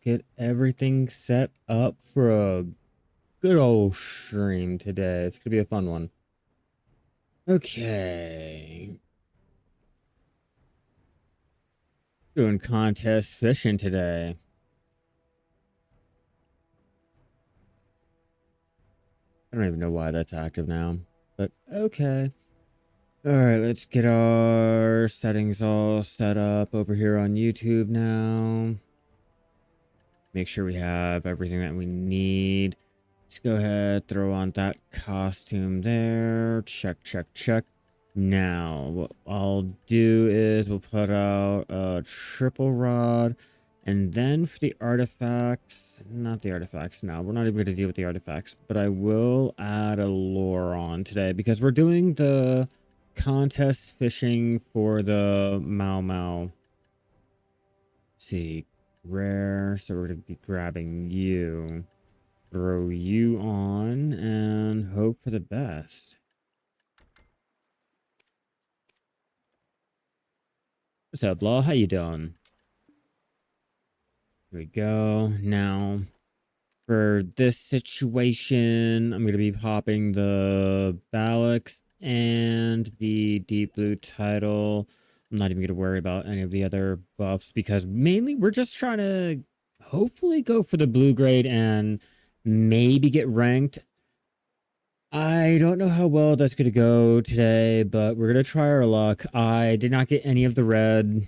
get everything set up for a good old stream today. It's gonna be a fun one. Okay. Doing contest fishing today. I don't even know why that's active now, but okay. All right, let's get our settings all set up over here on YouTube now. Make sure we have everything that we need. Let's go ahead, throw on that costume there. Check, check, check. Now, what I'll do is we'll put out a triple rod. And then for the artifacts, not the artifacts now. We're not even going to deal with the artifacts. But I will add a lure on today because we're doing the contest fishing for the Maomao. Let's see, rare. So we're going to be grabbing you. Throw you on and hope for the best. What's up, Law? How you doing? Here we go. Now, for this situation, I'm going to be popping the Balix and the Deep Blue title. I'm not even going to worry about any of the other buffs because mainly we're just trying to hopefully go for the blue grade and maybe get ranked. I don't know how well that's going to go today, but we're going to try our luck. I did not get any of the red.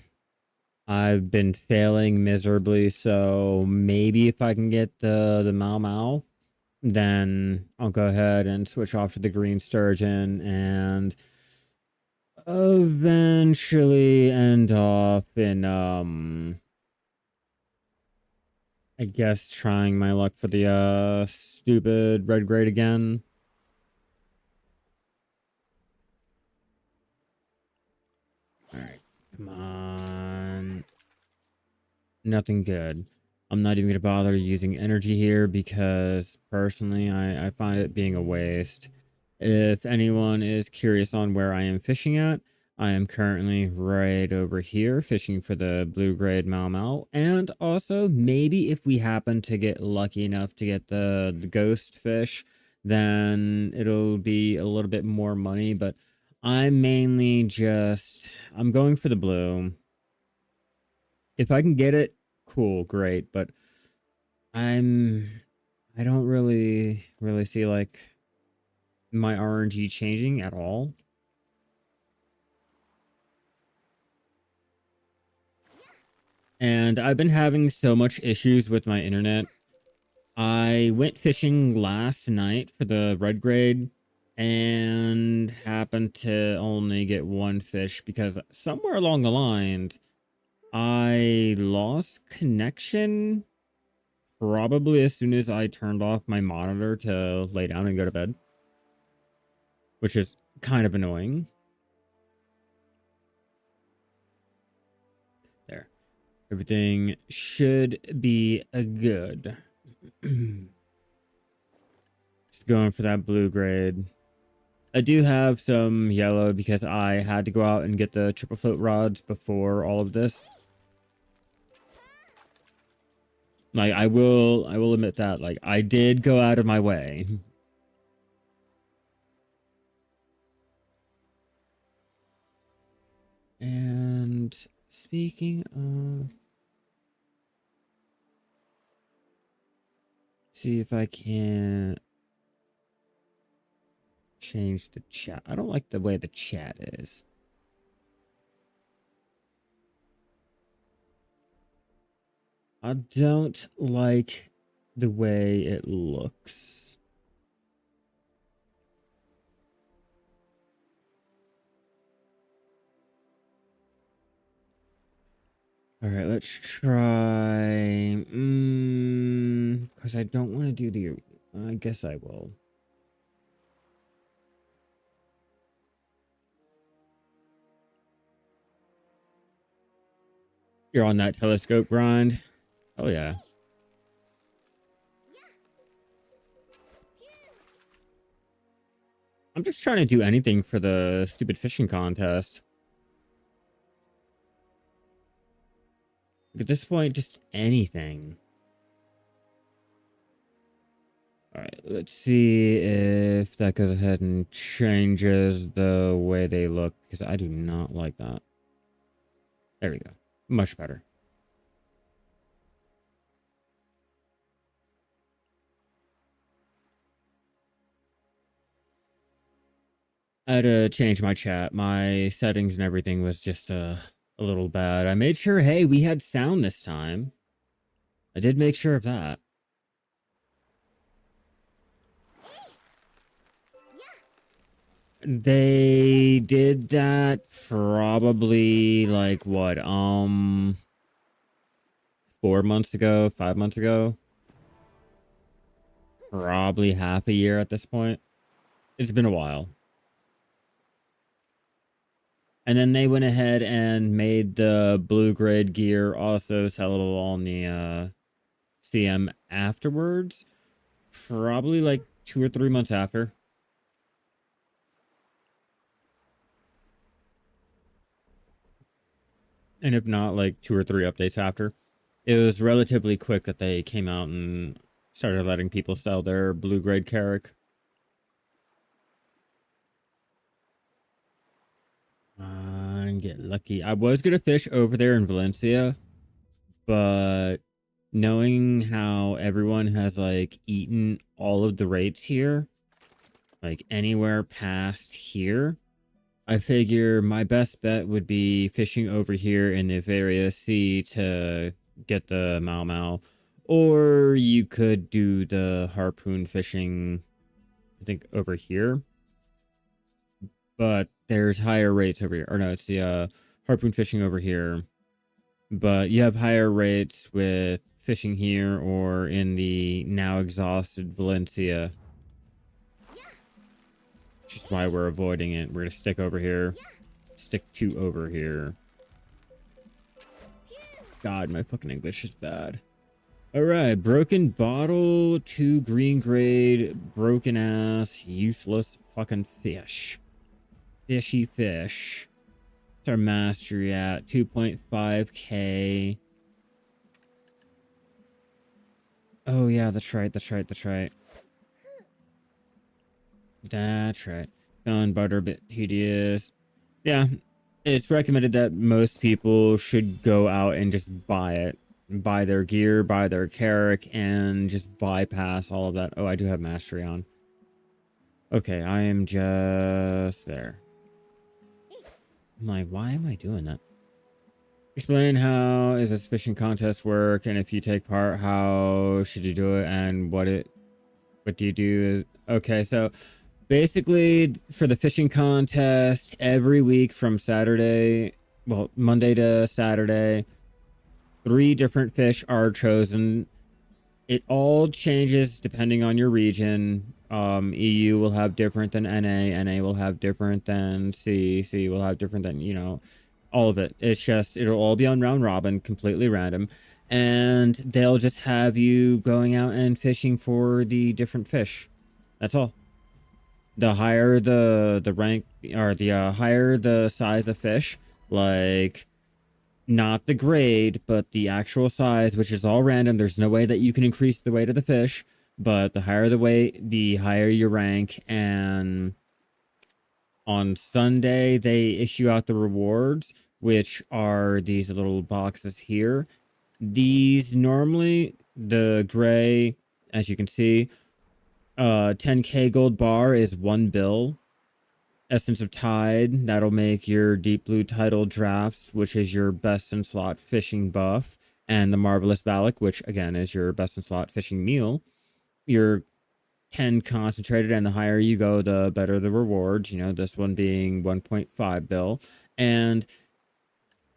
I've been failing miserably, so maybe if I can get the Maomao, then I'll go ahead and switch off to the green sturgeon and eventually end off in, I guess trying my luck for the, stupid red grade again. Alright, come on. Nothing good. I'm not even going to bother using energy here because personally I find it being a waste. If anyone is curious on where I am fishing at, I am currently right over here fishing for the blue grade Maomao. And also maybe if we happen to get lucky enough to get the ghost fish, then it'll be a little bit more money. But I'm mainly I'm going for the blue. If I can get it, cool, great. But I don't really see like my RNG changing at all. And I've been having so much issues with my internet. I went fishing last night for the red grade and happened to only get one fish because somewhere along the line I lost connection probably as soon as I turned off my monitor to lay down and go to bed, which is kind of annoying. There. Everything should be good. Just going for that blue grade. I do have some yellow because I had to go out and get the triple float rods before all of this. Like, I will admit that, like, I did go out of my way. And speaking of, see if I can change the chat. I don't like the way the chat is. I don't like the way it looks. All right, let's try. Because I don't want to do the. I guess I will. You're on that telescope grind. Oh yeah. I'm just trying to do anything for the stupid fishing contest. At this point, just anything. All right, let's see if that goes ahead and changes the way they look, because I do not like that. There we go. Much better. I had to change my chat. My settings and everything was just a little bad. I made sure, hey, we had sound this time. I did make sure of that. They did that probably like what, 4 months ago, 5 months ago. Probably half a year at this point. It's been a while. And then they went ahead and made the blue grade gear also sellable on the CM afterwards. Probably like 2 or 3 months after. And if not, like 2 or 3 updates after. It was relatively quick that they came out and started letting people sell their blue grade Carrick. And get lucky. I was gonna fish over there in Valencia, but knowing how everyone has like eaten all of the rates here, like anywhere past here, I figure my best bet would be fishing over here in the Epheria Sea to get the Maomao. Or you could do the harpoon fishing, I think, over here. But there's higher rates over here. Or no, it's the harpoon fishing over here. But you have higher rates with fishing here or in the now exhausted Valencia. Which is why we're avoiding it. We're going to stick over here. Stick to over here. God, my fucking English is bad. Alright, broken bottle, 2 green grade, broken ass, useless fucking fish. Fishy fish. What's our mastery at? 2.5k. Oh yeah, that's right. That's right. Found butter a bit tedious. Yeah, it's recommended that most people should go out and just buy it. Buy their gear, buy their Carrick, and just bypass all of that. Oh, I do have mastery on. Okay, I am just there. I'm like, why am I doing that? Explain how is this fishing contest work, and if you take part, how should you do it, and what do you do? Okay, so basically for the fishing contest, every week from Saturday, well, Monday to Saturday, 3 different fish are chosen. It all changes depending on your region. EU will have different than NA will have different than C will have different than, you know, all of it. It's just, it'll all be on round robin, completely random. And they'll just have you going out and fishing for the different fish. That's all. The higher the rank, or the higher the size of fish, like not the grade, but the actual size, which is all random. There's no way that you can increase the weight of the fish, but the higher the weight, the higher your rank. And on Sunday, they issue out the rewards, which are these little boxes here. These normally, the gray, as you can see, 10k gold bar is 1 bill. Essence of Tide, that'll make your Deep Blue Tidal Drafts, which is your best in slot fishing buff, and the Marvelous Balak, which again is your best in slot fishing meal. Your 10 concentrated, and the higher you go, the better the rewards. You know, this one being 1.5 bill. And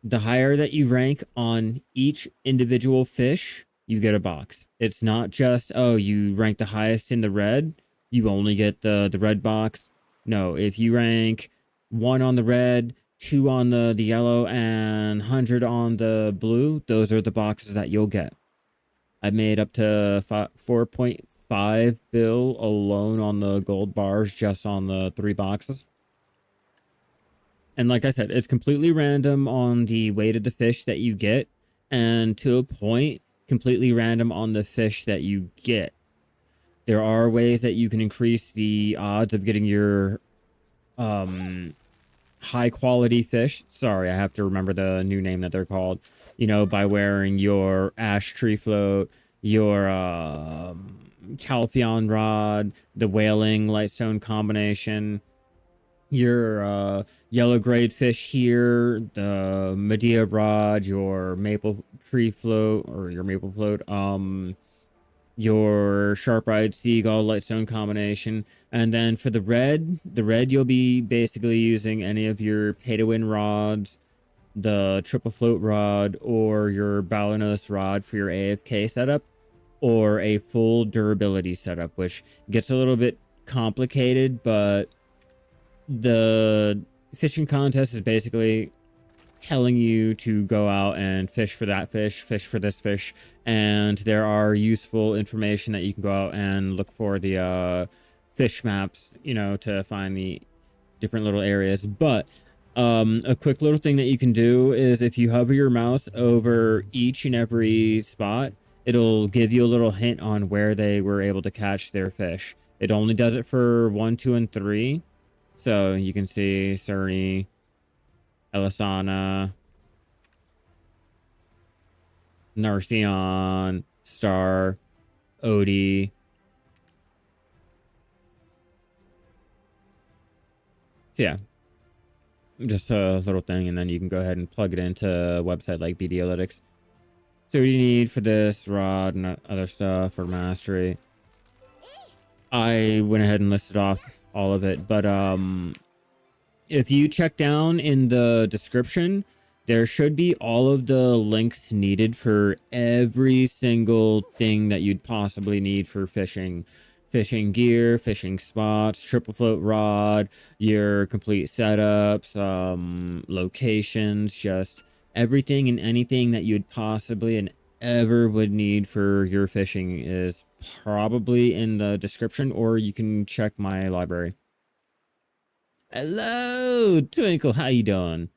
the higher that you rank on each individual fish, you get a box. It's not just, oh, you rank the highest in the red, you only get the red box. No, if you rank 1 on the red, 2 on the yellow, and 100 on the blue, those are the boxes that you'll get. I made up to 4.5 bill alone on the gold bars, just on the 3 boxes. And like I said, it's completely random on the weight of the fish that you get, and to a point, completely random on the fish that you get. There are ways that you can increase the odds of getting your high quality fish. Sorry, I have to remember the new name that they're called. You know, by wearing your ash tree float, your Calpheon rod, the whaling lightstone combination, your yellow grade fish here, the Medea rod, your maple tree float or your maple float, your sharp-eyed seagull lightstone combination. And then for the red you'll be basically using any of your pay-to-win rods, the triple float rod, or your Balanos rod for your AFK setup, or a full durability setup, which gets a little bit complicated, but the fishing contest is basically telling you to go out and fish for that fish, fish for this fish, and there are useful information that you can go out and look for the fish maps, you know, to find the different little areas. But a quick little thing that you can do is if you hover your mouse over each and every spot, it'll give you a little hint on where they were able to catch their fish. It only does it for 1, 2, and 3. So you can see Cerny, Elisana, Narcion, Star, Odie. So yeah, just a little thing, and then you can go ahead and plug it into a website like BDalytics. So what you need for this rod and other stuff for mastery. I went ahead and listed off all of it, but if you check down in the description, there should be all of the links needed for every single thing that you'd possibly need for fishing. Fishing gear, fishing spots, triple float rod, your complete setups, locations, just everything and anything that you'd possibly and ever would need for your fishing is probably in the description, or you can check my library. Hello, Twinkle, how you doing?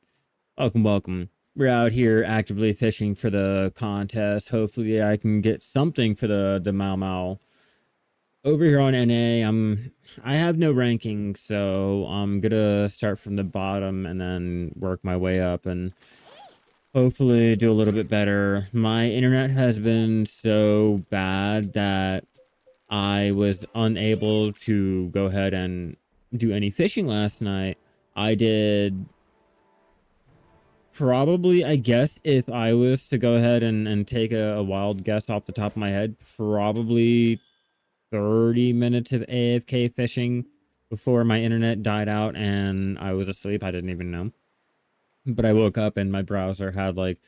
Welcome. We're out here actively fishing for the contest. Hopefully I can get something for the Maomao. Over here on NA, I have no ranking, so I'm gonna start from the bottom and then work my way up and hopefully do a little bit better. My internet has been so bad that I was unable to go ahead and do any fishing last night. I did probably, I guess, if I was to go ahead and take a wild guess off the top of my head, probably 30 minutes of AFK fishing before my internet died out and I was asleep. I didn't even know. But I woke up and my browser had like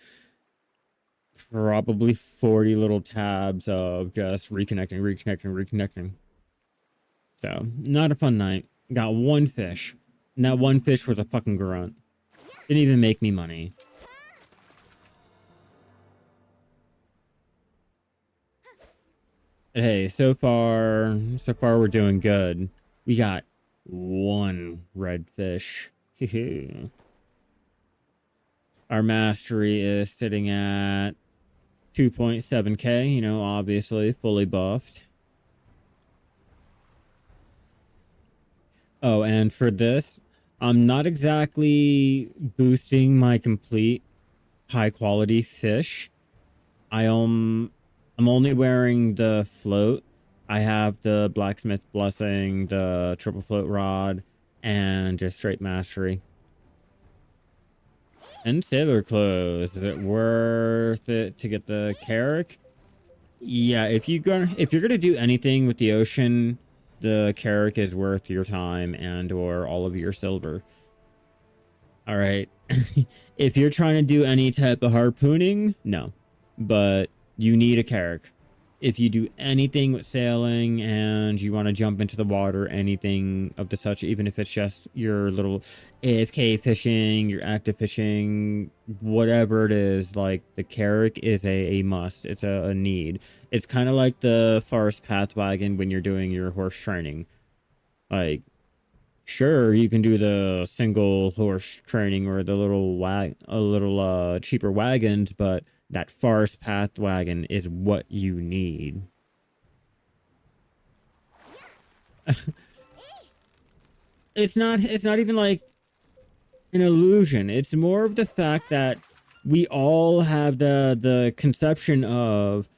probably 40 little tabs of just reconnecting. So, not a fun night. Got one fish. And that one fish was a fucking grunt. Didn't even make me money. But hey, so far we're doing good. We got one redfish. Our mastery is sitting at 2.7k, you know, obviously fully buffed. Oh, and for this, I'm not exactly boosting my complete high quality fish. I'm only wearing the float. I have the blacksmith blessing, the triple float rod, and just straight mastery. And sailor clothes. Is it worth it to get the carrack? Yeah, if you're gonna do anything with the ocean, the carrack is worth your time and or all of your silver. All right. If you're trying to do any type of harpooning, no, but you need a carrack. If you do anything with sailing and you want to jump into the water, anything of the such, even if it's just your little AFK fishing, your active fishing, whatever it is, like the carrack is a must. It's a need. It's kind of like the forest path wagon when you're doing your horse training. Like, sure, you can do the single horse training or the little cheaper wagons, but that forest path wagon is what you need. It's not even like an illusion. It's more of the fact that we all have the conception of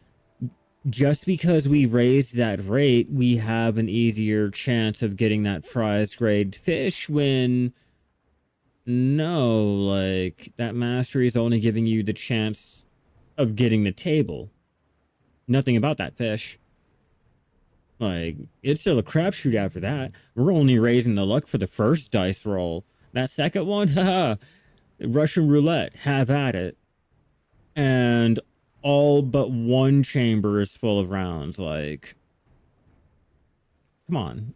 just because we raised that rate, we have an easier chance of getting that prize grade fish when no, like that mastery is only giving you the chance of getting the table. Nothing about that fish. Like, it's still a crapshoot after that. We're only raising the luck for the first dice roll. That second one, haha, Russian roulette, have at it. And all but one chamber is full of rounds. Like, come on.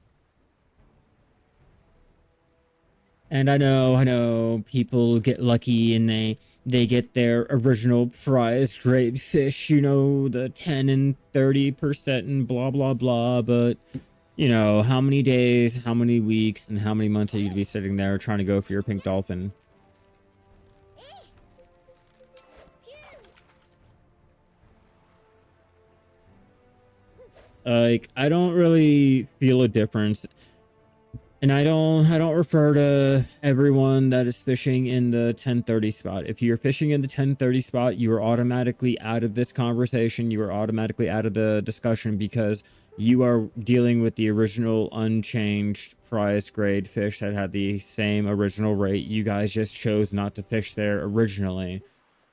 And I know, people get lucky and they get their original prize grade fish, you know, the 10 and 30% and blah, blah, blah. But, you know, how many days, how many weeks, and how many months are you to be sitting there trying to go for your pink dolphin? Like, I don't really feel a difference. And I don't refer to everyone that is fishing in the 1030 spot. If you're fishing in the 1030 spot, you are automatically out of this conversation. You are automatically out of the discussion because you are dealing with the original unchanged prize grade fish that had the same original rate. You guys just chose not to fish there originally.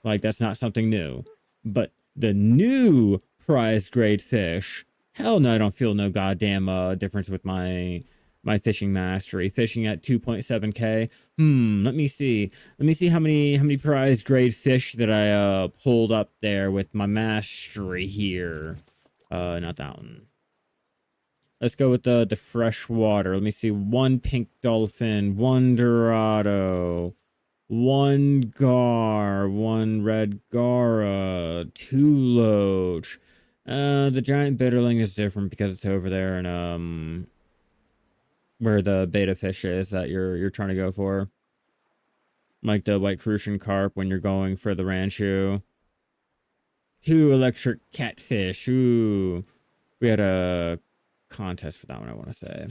Like, that's not something new. But the new prize grade fish, hell no, I don't feel no goddamn difference with my fishing mastery. Fishing at 2.7k. Let me see. Let me see how many prize grade fish that I pulled up there with my mastery here. Not that one. Let's go with the fresh water. Let me see. One pink dolphin, one dorado, one gar, one red gara, two loach. The giant bitterling is different because it's over there and where the beta fish is that you're trying to go for. Like the white crucian carp when you're going for the ranchu. Two electric catfish. Ooh. We had a contest for that one, I want to say.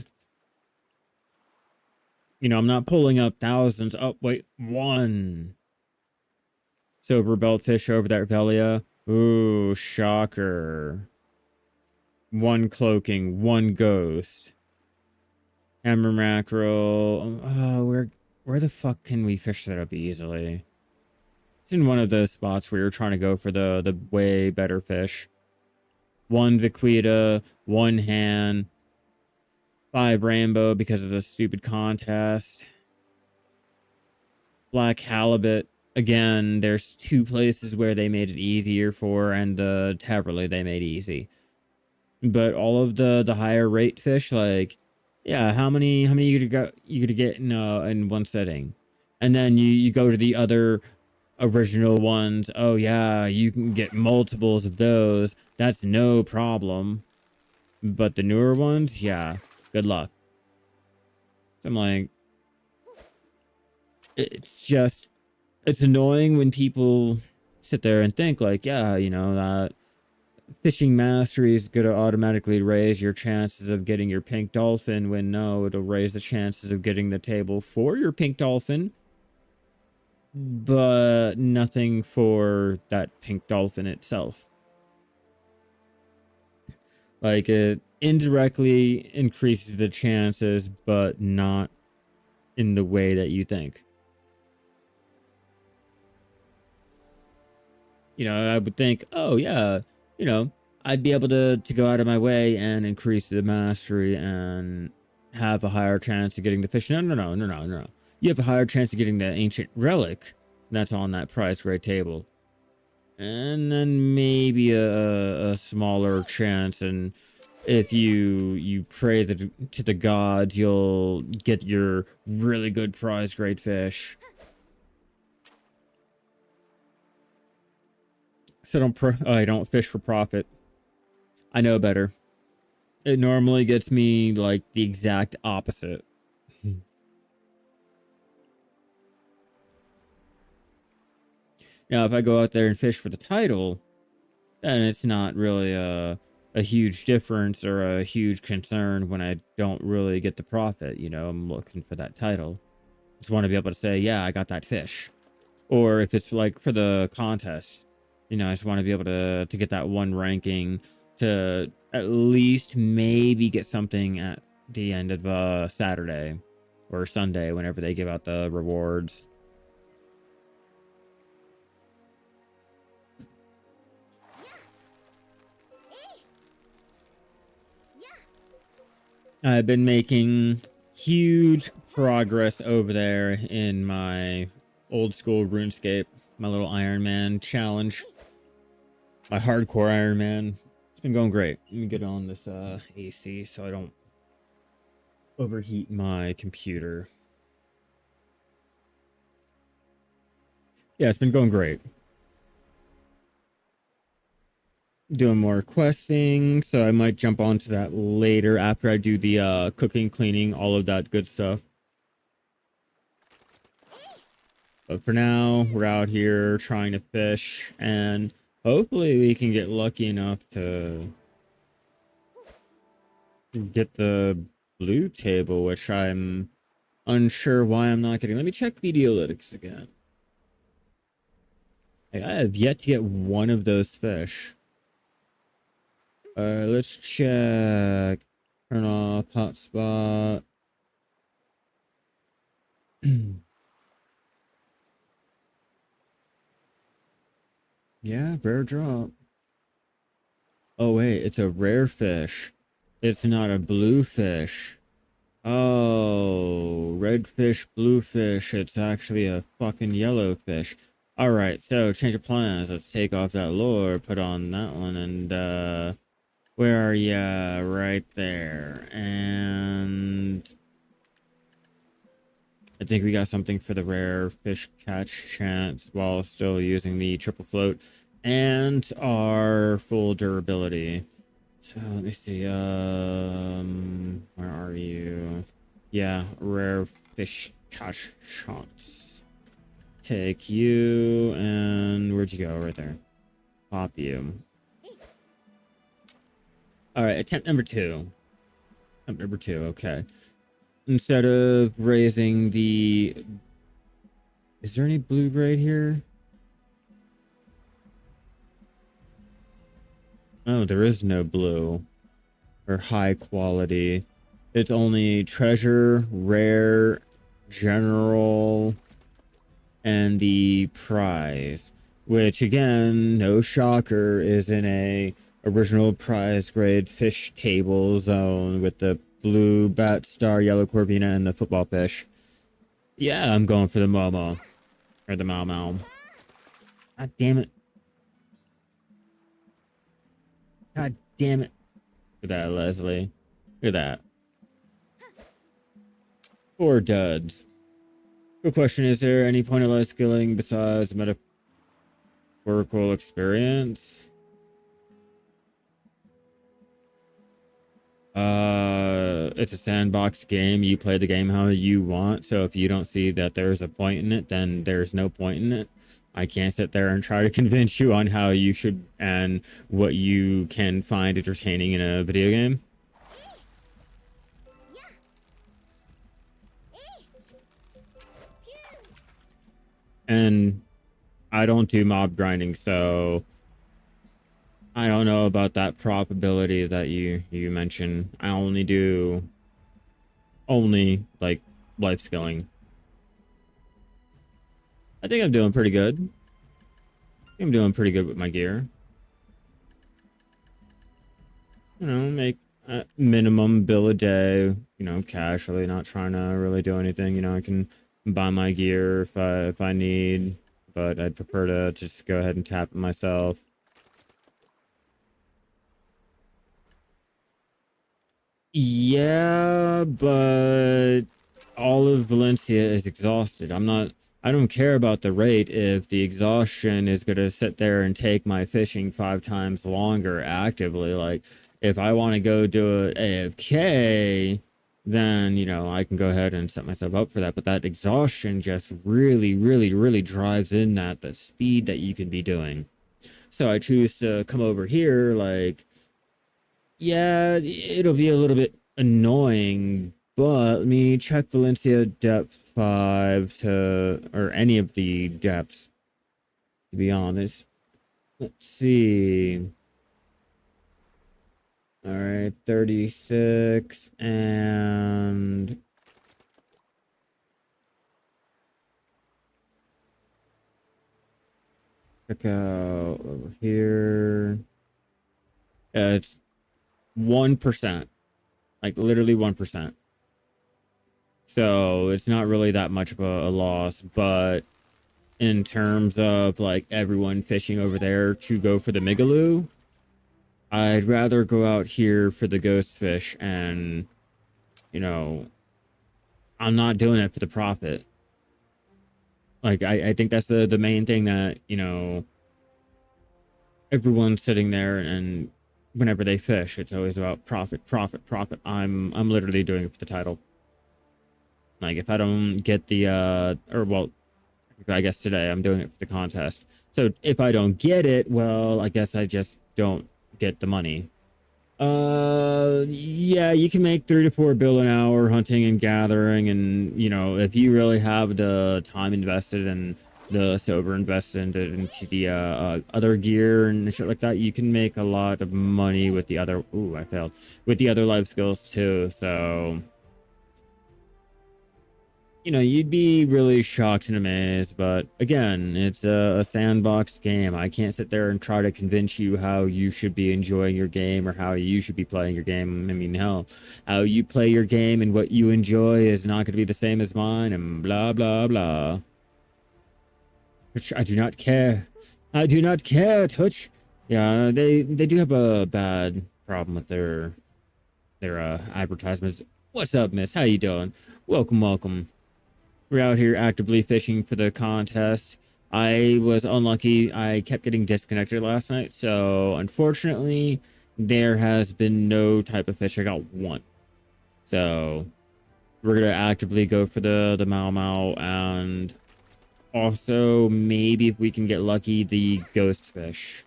You know, I'm not pulling up thousands. Oh, wait, one. Silver belt fish over there, Velia. Ooh, shocker. One cloaking, one ghost. Hammer mackerel. Oh, where the fuck can we fish that up easily? It's in one of those spots where you're trying to go for the way better fish. One vaquita, one hand, 5 rainbow because of the stupid contest. Black halibut. Again, there's 2 places where they made it easier for, and the Taverley they made easy. But all of the higher rate fish, like, yeah, how many you could get in one setting, and then you go to the other original ones. Oh yeah, you can get multiples of those. That's no problem. But the newer ones, yeah, good luck. I'm like, it's annoying when people sit there and think like, yeah, you know, that fishing mastery is going to automatically raise your chances of getting your pink dolphin, when no, it'll raise the chances of getting the table for your pink dolphin, but nothing for that pink dolphin itself. Like, it indirectly increases the chances, but not in the way that you think. You know, I would think, oh yeah, you know, I'd be able to go out of my way and increase the mastery and have a higher chance of getting the fish. No. You have a higher chance of getting the ancient relic that's on that prize grade table. And then maybe a smaller chance, and if you pray to the gods, you'll get your really good prize grade fish. So I don't fish for profit. I know better. It normally gets me like the exact opposite. Now, if I go out there and fish for the title, then it's not really a huge difference or a huge concern when I don't really get the profit. You know, I'm looking for that title. Just want to be able to say, yeah, I got that fish. Or if it's like for the contest, you know, I just want to be able to get that one ranking to at least maybe get something at the end of Saturday or Sunday whenever they give out the rewards. I've been making huge progress over there in my old school RuneScape, my little Iron Man challenge, my hardcore Iron Man. It's been going great. Let me get on this AC so I don't overheat my computer. Yeah, it's been going great. Doing more questing, so I might jump onto that later after I do the cooking, cleaning, all of that good stuff. But for now, we're out here trying to fish, and hopefully we can get lucky enough to get the blue table, which I'm unsure why I'm not getting. Let me check Videolytics again. I have yet to get one of those fish. Let's check. Turn off hotspot. Yeah, rare drop. Oh wait, it's a rare fish. It's not a blue fish. Oh, red fish, blue fish. It's actually a fucking yellow fish. All right, so change of plans. Let's take off that lure, put on that one, and where are ya? Right there. And I think we got something for the rare fish catch chance while still using the triple float and our full durability. So let me see. Where are you? Yeah, rare fish catch chance. Take you, and where'd you go? Right there. Pop you. All right, attempt number 2. Attempt number 2. Okay. Instead of raising the... Is there any blue braid here? Oh, there is no blue. Or high quality. It's only treasure, rare, general, and the prize. Which, again, no shocker, is in a original prize grade fish table zone with the blue bat star, yellow corvina, and the football fish. Yeah, I'm going for the Maomao. Or the Maomao. God damn it. God damn it. Look at that, Leslie. Look at that. 4 duds. Good question. Is there any point of life skilling besides metaphorical experience? It's a sandbox game. You play the game how you want. So if you don't see that there's a point in it, then there's no point in it. I can't sit there and try to convince you on how you should and what you can find entertaining in a video game. And I don't do mob grinding, so I don't know about that profitability that you mentioned. I only do like life skilling. I think I'm doing pretty good. I'm doing pretty good with my gear. You know, make a minimum bill a day, you know, casually, not trying to really do anything. You know, I can buy my gear if I need, but I'd prefer to just go ahead and tap it myself. Yeah, but all of Valencia is exhausted. I don't care about the rate if the exhaustion is going to sit there and take my fishing 5 times longer actively. Like, if I want to go do it AFK, then, you know, I can go ahead and set myself up for that. But that exhaustion just really drives in the speed that you can be doing. So I choose to come over here, like, Yeah, it'll be a little bit annoying, but let me check Valencia depth 5 to, or any of the depths, to be honest. Let's see. All right, 36 and check out over here. It's 1%, like literally 1%. So it's not really that much of a loss, but in terms of like everyone fishing over there to go for the Migaloo, I'd rather go out here for the ghost fish, and you know, I'm not doing it for the profit. Like I think that's the main thing that, everyone's sitting there, and whenever they fish, it's always about profit, profit, profit. I'm literally doing it for the title. Like if I don't get the or well, I guess today I'm doing it for the contest. So if I don't get it, well, I guess I just don't get the money. Yeah, you can make 3 to 4 bill an hour hunting and gathering, and if you really have the time invested and the silver invested into the other gear and shit like that, you can make a lot of money with the other. Ooh, I failed with the other life skills too. So you'd be really shocked and amazed, but again, it's a sandbox game. I can't sit there and try to convince you how you should be enjoying your game or how you should be playing your game. I mean, hell, how you play your game and what you enjoy is not going to be the same as mine, and blah, blah, blah. Which I do not care. I do not care, Touch. Yeah, they do have a bad problem with their advertisements. What's up, miss? How you doing? Welcome, welcome. We're out here actively fishing for the contest. I was unlucky. I kept getting disconnected last night, so unfortunately, there has been no type of fish. I got one. So we're gonna actively go for the Maomao, and also maybe if we can get lucky, the ghost fish.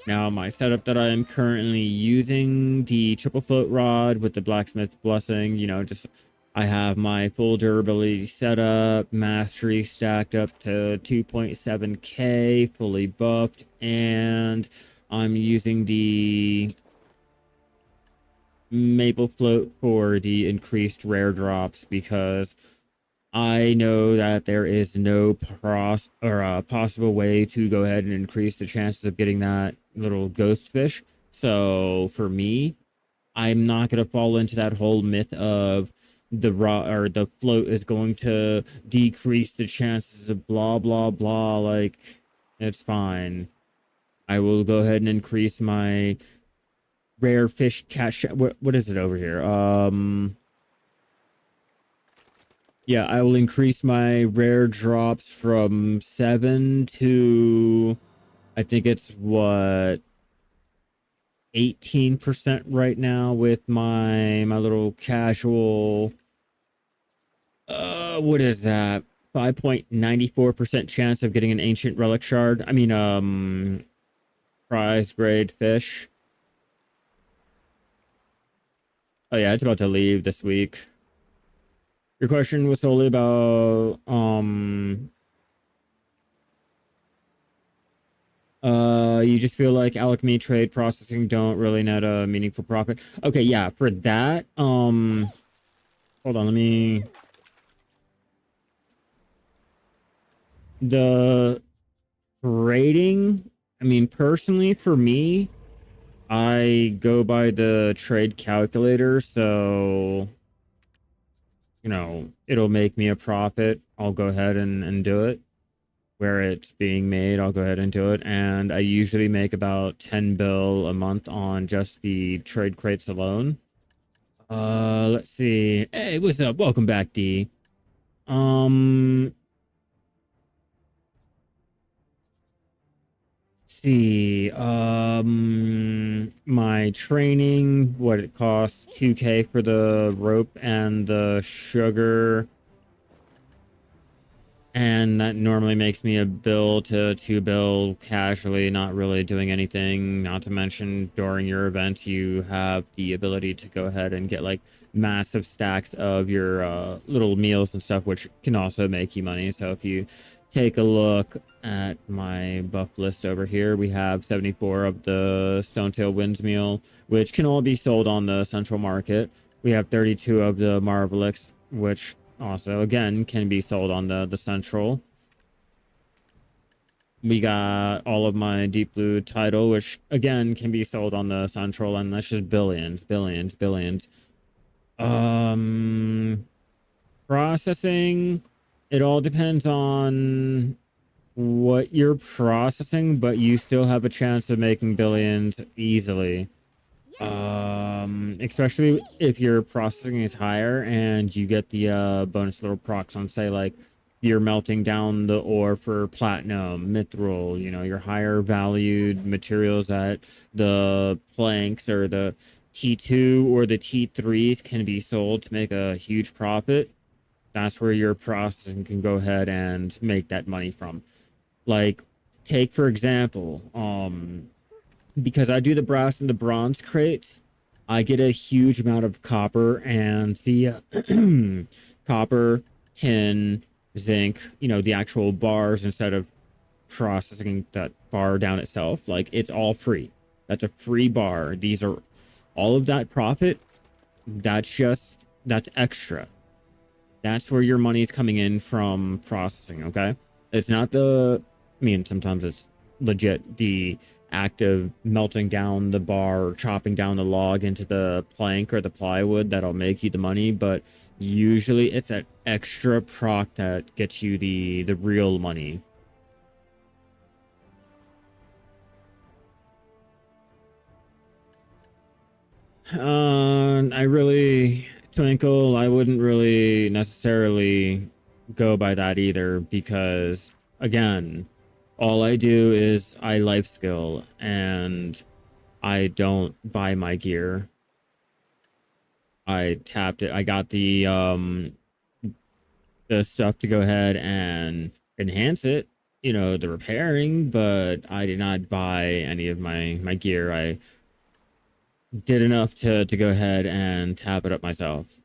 Now, my setup that I am currently using, the triple float rod with the blacksmith blessing, just I have my full durability setup, mastery stacked up to 2.7k, fully buffed, and I'm using the maple float for the increased rare drops because I know that there is no possible way to go ahead and increase the chances of getting that little ghost fish. So for me, I'm not going to fall into that whole myth of the float is going to decrease the chances of blah, blah, blah. Like, it's fine. I will go ahead and increase my rare fish catch. What is it over here? Yeah, I will increase my rare drops from 7 to, I think it's what, 18% right now with my little casual, what is that? 5.94% chance of getting an ancient relic shard. I mean, prize grade fish. Oh yeah, it's about to leave this week. Your question was solely about, you just feel like Alchemy trade processing don't really net a meaningful profit. Okay, yeah, for that, hold on, let me... The trading, I mean, personally, for me, I go by the trade calculator, so, it'll make me a profit. I'll go ahead and do it. Where it's being made, I'll go ahead and do it. And I usually make about 10 bill a month on just the trade crates alone. Let's see. Hey, what's up? Welcome back, D. Um, let's see. My training, what it costs, 2k for the rope and the sugar. And that normally makes me a bill to two bill casually, not really doing anything. Not to mention during your events, you have the ability to go ahead and get like massive stacks of your little meals and stuff, which can also make you money. So if you take a look at my buff list over here, we have 74 of the Stonetail Winds meal, which can all be sold on the central market. We have 32 of the Marvelix, which also again can be sold on the central. We got all of my deep blue title, which again can be sold on the central, and that's just billions. Processing, it all depends on what you're processing, but you still have a chance of making billions easily. Especially if your processing is higher and you get the bonus little procs on, say, like you're melting down the ore for platinum, mithril, you know, your higher valued materials at the planks or the T2 or the T3s can be sold to make a huge profit. That's where your processing can go ahead and make that money from. Like, take for example, because I do the brass and the bronze crates, I get a huge amount of copper and the copper, tin, zinc, you know, the actual bars instead of processing that bar down itself. Like, it's all free. That's a free bar. These are all of that profit. That's extra. That's where your money is coming in from processing, okay? It's not the, I mean, sometimes it's legit the act of melting down the bar or chopping down the log into the plank or the plywood that'll make you the money, but usually it's that extra proc that gets you the real money. Twinkle, I wouldn't really necessarily go by that either, because again, all I do is I life skill and I don't buy my gear. I tapped it. I got the stuff to go ahead and enhance it, you know, the repairing, but I did not buy any of my gear. I did enough to go ahead and tap it up myself.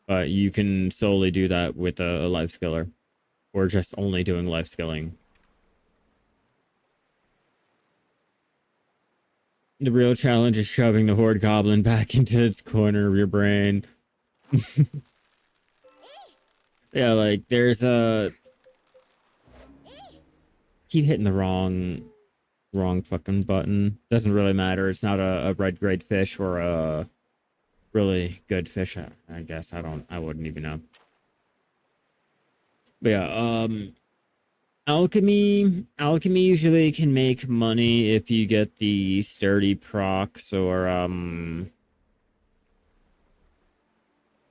But you can solely do that with a life skiller, or just only doing life skilling. The real challenge is shoving the horde goblin back into its corner of your brain. Yeah, like there's a keep hitting the wrong fucking button. Doesn't really matter. It's not a red grade fish or a really good fish. I guess I wouldn't even know. But yeah, alchemy usually can make money if you get the sturdy procs, or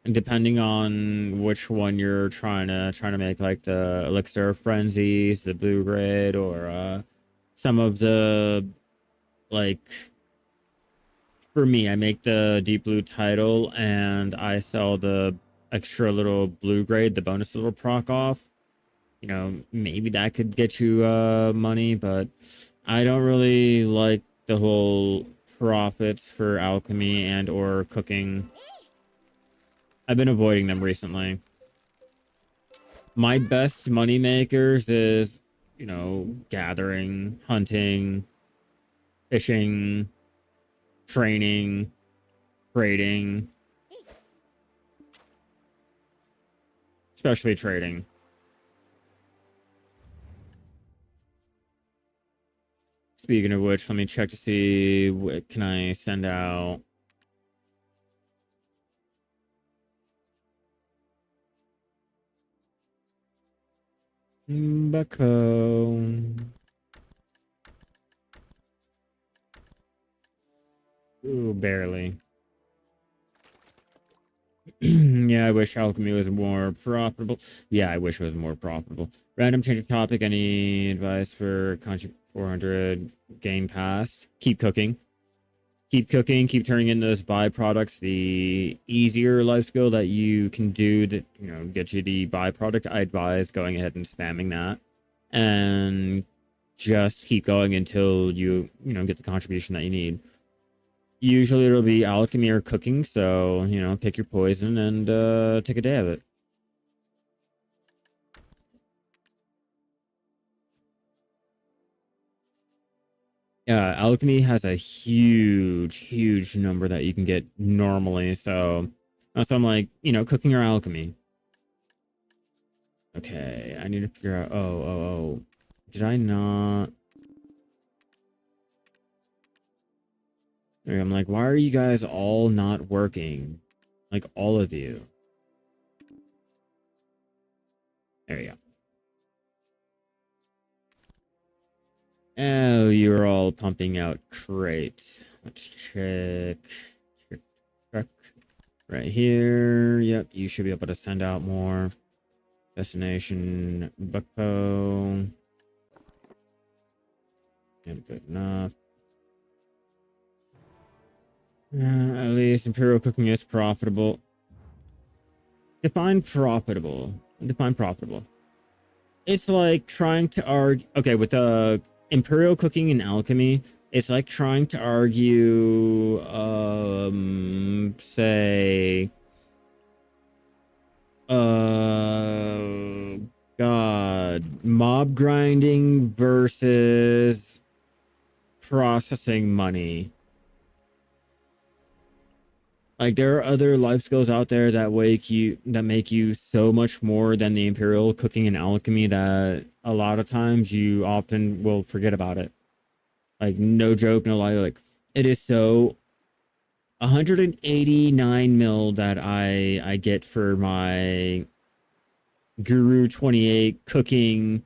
depending on which one you're trying to make, like the elixir of frenzies, the blue grade, or some of the, like, for me, I make the deep blue title and I sell the extra little blue grade, the bonus little proc off. You know, maybe that could get you money, but I don't really like the whole profits for alchemy and or cooking. I've been avoiding them recently. My best money makers is, you know, gathering, hunting, fishing, training, trading, especially trading. Speaking of which, let me check to see what can I send out. Bucko. Ooh, barely. Yeah, I wish alchemy was more profitable. Yeah, I wish it was more profitable. Random change of topic. Any advice for Conchi 400 gain past? Keep cooking. keep cooking, keep turning in those byproducts. The easier life skill that you can do that, you know, get you the byproduct, I advise going ahead and spamming that. And just keep going until you know, get the contribution that you need. Usually it'll be alchemy or cooking, so, you know, pick your poison and take a day of it. Yeah, alchemy has a huge number that you can get normally, so I'm like, you know, cooking or alchemy. Okay, I need to figure out, oh. Did I not? I'm like, why are you guys all not working? Like, all of you. There you go. Oh, you're all pumping out crates. Let's check. Check. Right here. Yep, you should be able to send out more. Destination Bucko. And good enough. At least Imperial cooking is profitable. Define profitable. Define profitable. It's like trying to argue. Okay, with the Imperial cooking and alchemy, it's like trying to argue, say, God, mob grinding versus processing money. Like, there are other life skills out there that make you so much more than the Imperial cooking and alchemy that a lot of times you often will forget about it. Like, no joke, no lie. Like, it is so 189 mil that I get for my Guru 28 cooking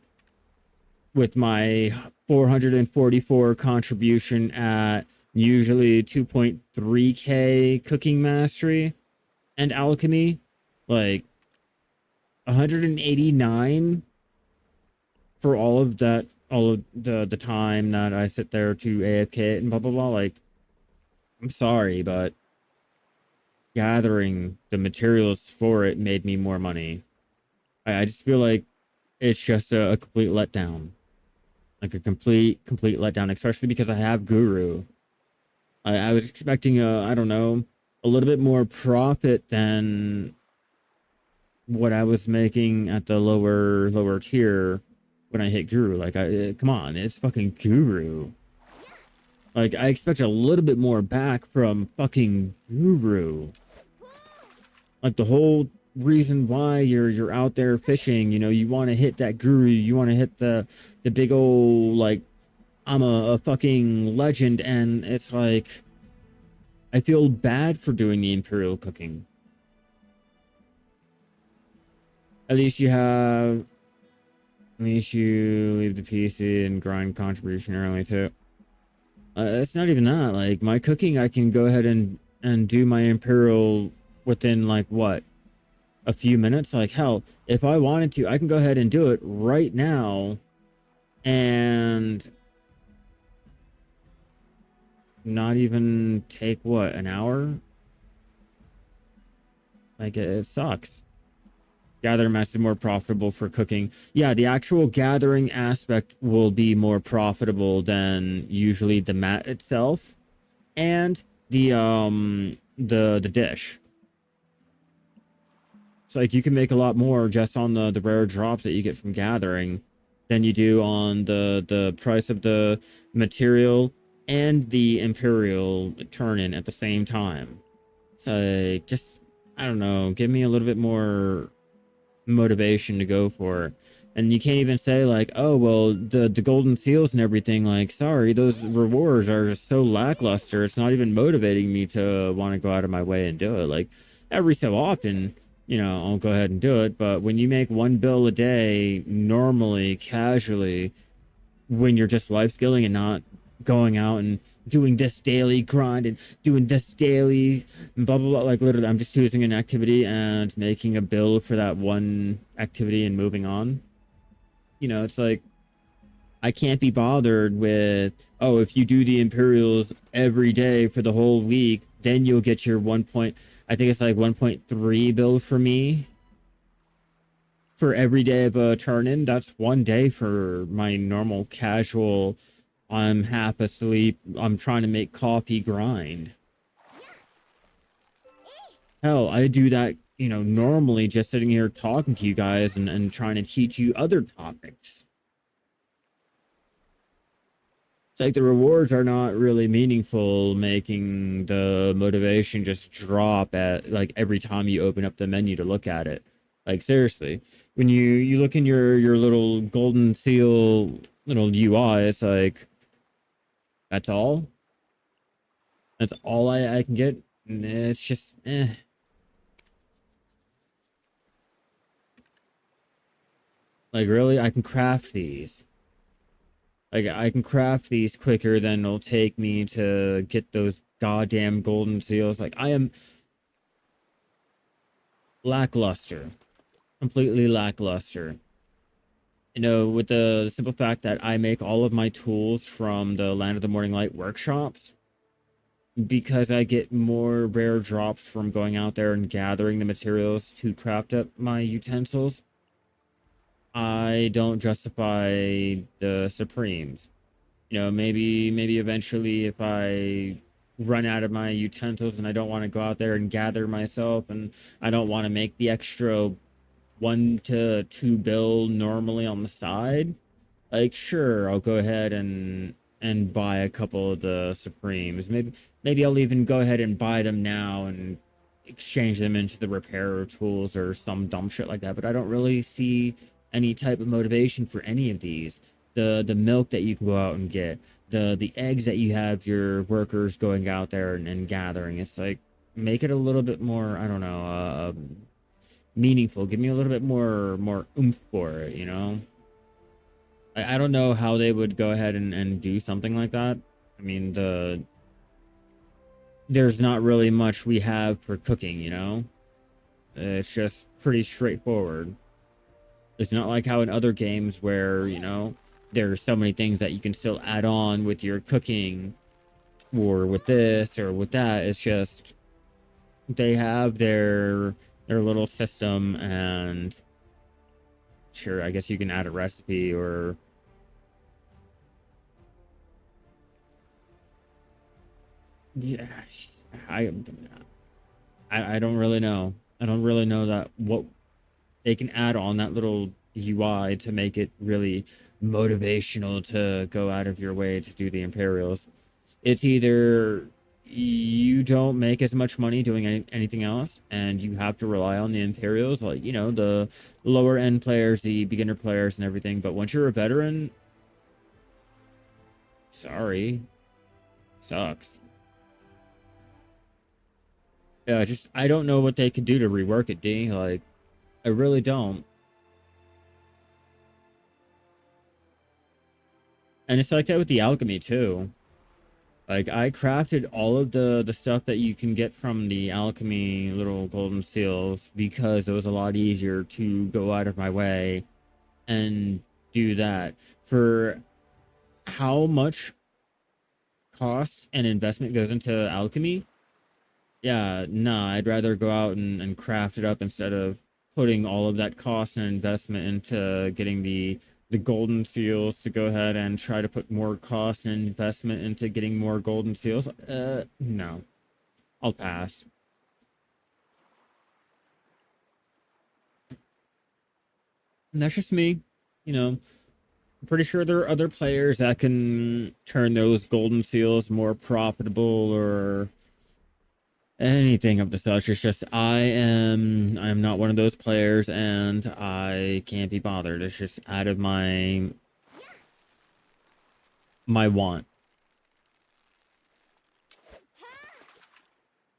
with my 444 contribution at usually 2.3k cooking mastery and alchemy. Like, 189 for all of that, all of the time that I sit there to AFK and blah blah blah. Like, I'm sorry, but gathering the materials for it made me more money. I just feel like it's just a complete letdown. Like a complete letdown, especially because I have Guru. I was expecting I don't know, a little bit more profit than what I was making at the lower tier when I hit Guru. Like, come on, it's fucking Guru. Like, I expect a little bit more back from fucking Guru. Like, the whole reason why you're out there fishing, you know, you want to hit that Guru, you want to hit the big old, like, I'm a fucking legend, and it's like, I feel bad for doing the Imperial cooking. At least you leave the PC and grind contribution early too. It's not even that. Like, my cooking, I can go ahead and do my Imperial within, like, what, a few minutes. Like, hell, if I wanted to, I can go ahead and do it right now and not even take, what, an hour? Like, it sucks. Gather mass is more profitable for cooking. Yeah, the actual gathering aspect will be more profitable than usually the mat itself and the dish. It's like you can make a lot more just on the rare drops that you get from gathering than you do on the price of the material and the Imperial turn-in at the same time. So just, I don't know, give me a little bit more motivation to go for it. And you can't even say, like, oh, well, the golden seals and everything, like, sorry, those rewards are just so lackluster, it's not even motivating me to want to go out of my way and do it. Like, every so often, you know, I'll go ahead and do it, but when you make 1 bill a day normally, casually, when you're just life skilling and not going out and doing this daily grind and doing this daily and blah blah blah, like, literally I'm just choosing an activity and making a bill for that one activity and moving on, you know, it's like, I can't be bothered with, oh, if you do the Imperials every day for the whole week, then you'll get your I think it's like 1.3 build for me for every day of a turn in. That's 1 day for my normal casual, I'm half asleep, I'm trying to make coffee grind. Hell, I do that, normally just sitting here talking to you guys and trying to teach you other topics. It's like the rewards are not really meaningful, making the motivation just drop at like every time you open up the menu to look at it. Like seriously, when you look in your little golden seal little UI, it's like that's all. That's all I can get. And it's just like really, I can craft these. Like I can craft these quicker than it'll take me to get those goddamn golden seals. Like I am lackluster, completely lackluster. With the simple fact that I make all of my tools from the Land of the Morning Light workshops because I get more rare drops from going out there and gathering the materials to craft up my utensils. I don't justify the Supremes. Maybe eventually if I run out of my utensils and I don't want to go out there and gather myself and I don't want to make the extra 1 to 2 bill normally on the side, like sure, I'll go ahead and buy a couple of the Supremes. Maybe I'll even go ahead and buy them now and exchange them into the repairer tools or some dumb shit like that. But I don't really see any type of motivation for any of these. The milk that you can go out and get, the eggs that you have your workers going out there and gathering. It's like make it a little bit more, I don't know, meaningful. Give me a little bit more oomph for it, I don't know how they would go ahead and do something like that. I mean, there's not really much we have for cooking, It's just pretty straightforward. It's not like how in other games where, there's so many things that you can still add on with your cooking or with this or with that. It's just they have their little system, and sure, I guess you can add a recipe or yeah, I don't really know. I don't really know that what they can add on that little UI to make it really motivational to go out of your way to do the Imperials. It's either you don't make as much money doing anything else and you have to rely on the Imperials, like, the lower end players, the beginner players and everything. But once you're a veteran, sorry, sucks. Yeah, I don't know what they could do to rework it, D. Like, I really don't. And it's like that with the alchemy too. Like I crafted all of the stuff that you can get from the alchemy little golden seals because it was a lot easier to go out of my way and do that. For how much cost and investment goes into alchemy? Yeah, nah, I'd rather go out and craft it up instead of putting all of that cost and investment into getting the golden seals to go ahead and try to put more cost and investment into getting more golden seals. No, I'll pass. And that's just me. I'm pretty sure there are other players that can turn those golden seals more profitable or anything of the such. It's just I'm not one of those players and I can't be bothered. It's just out of my want.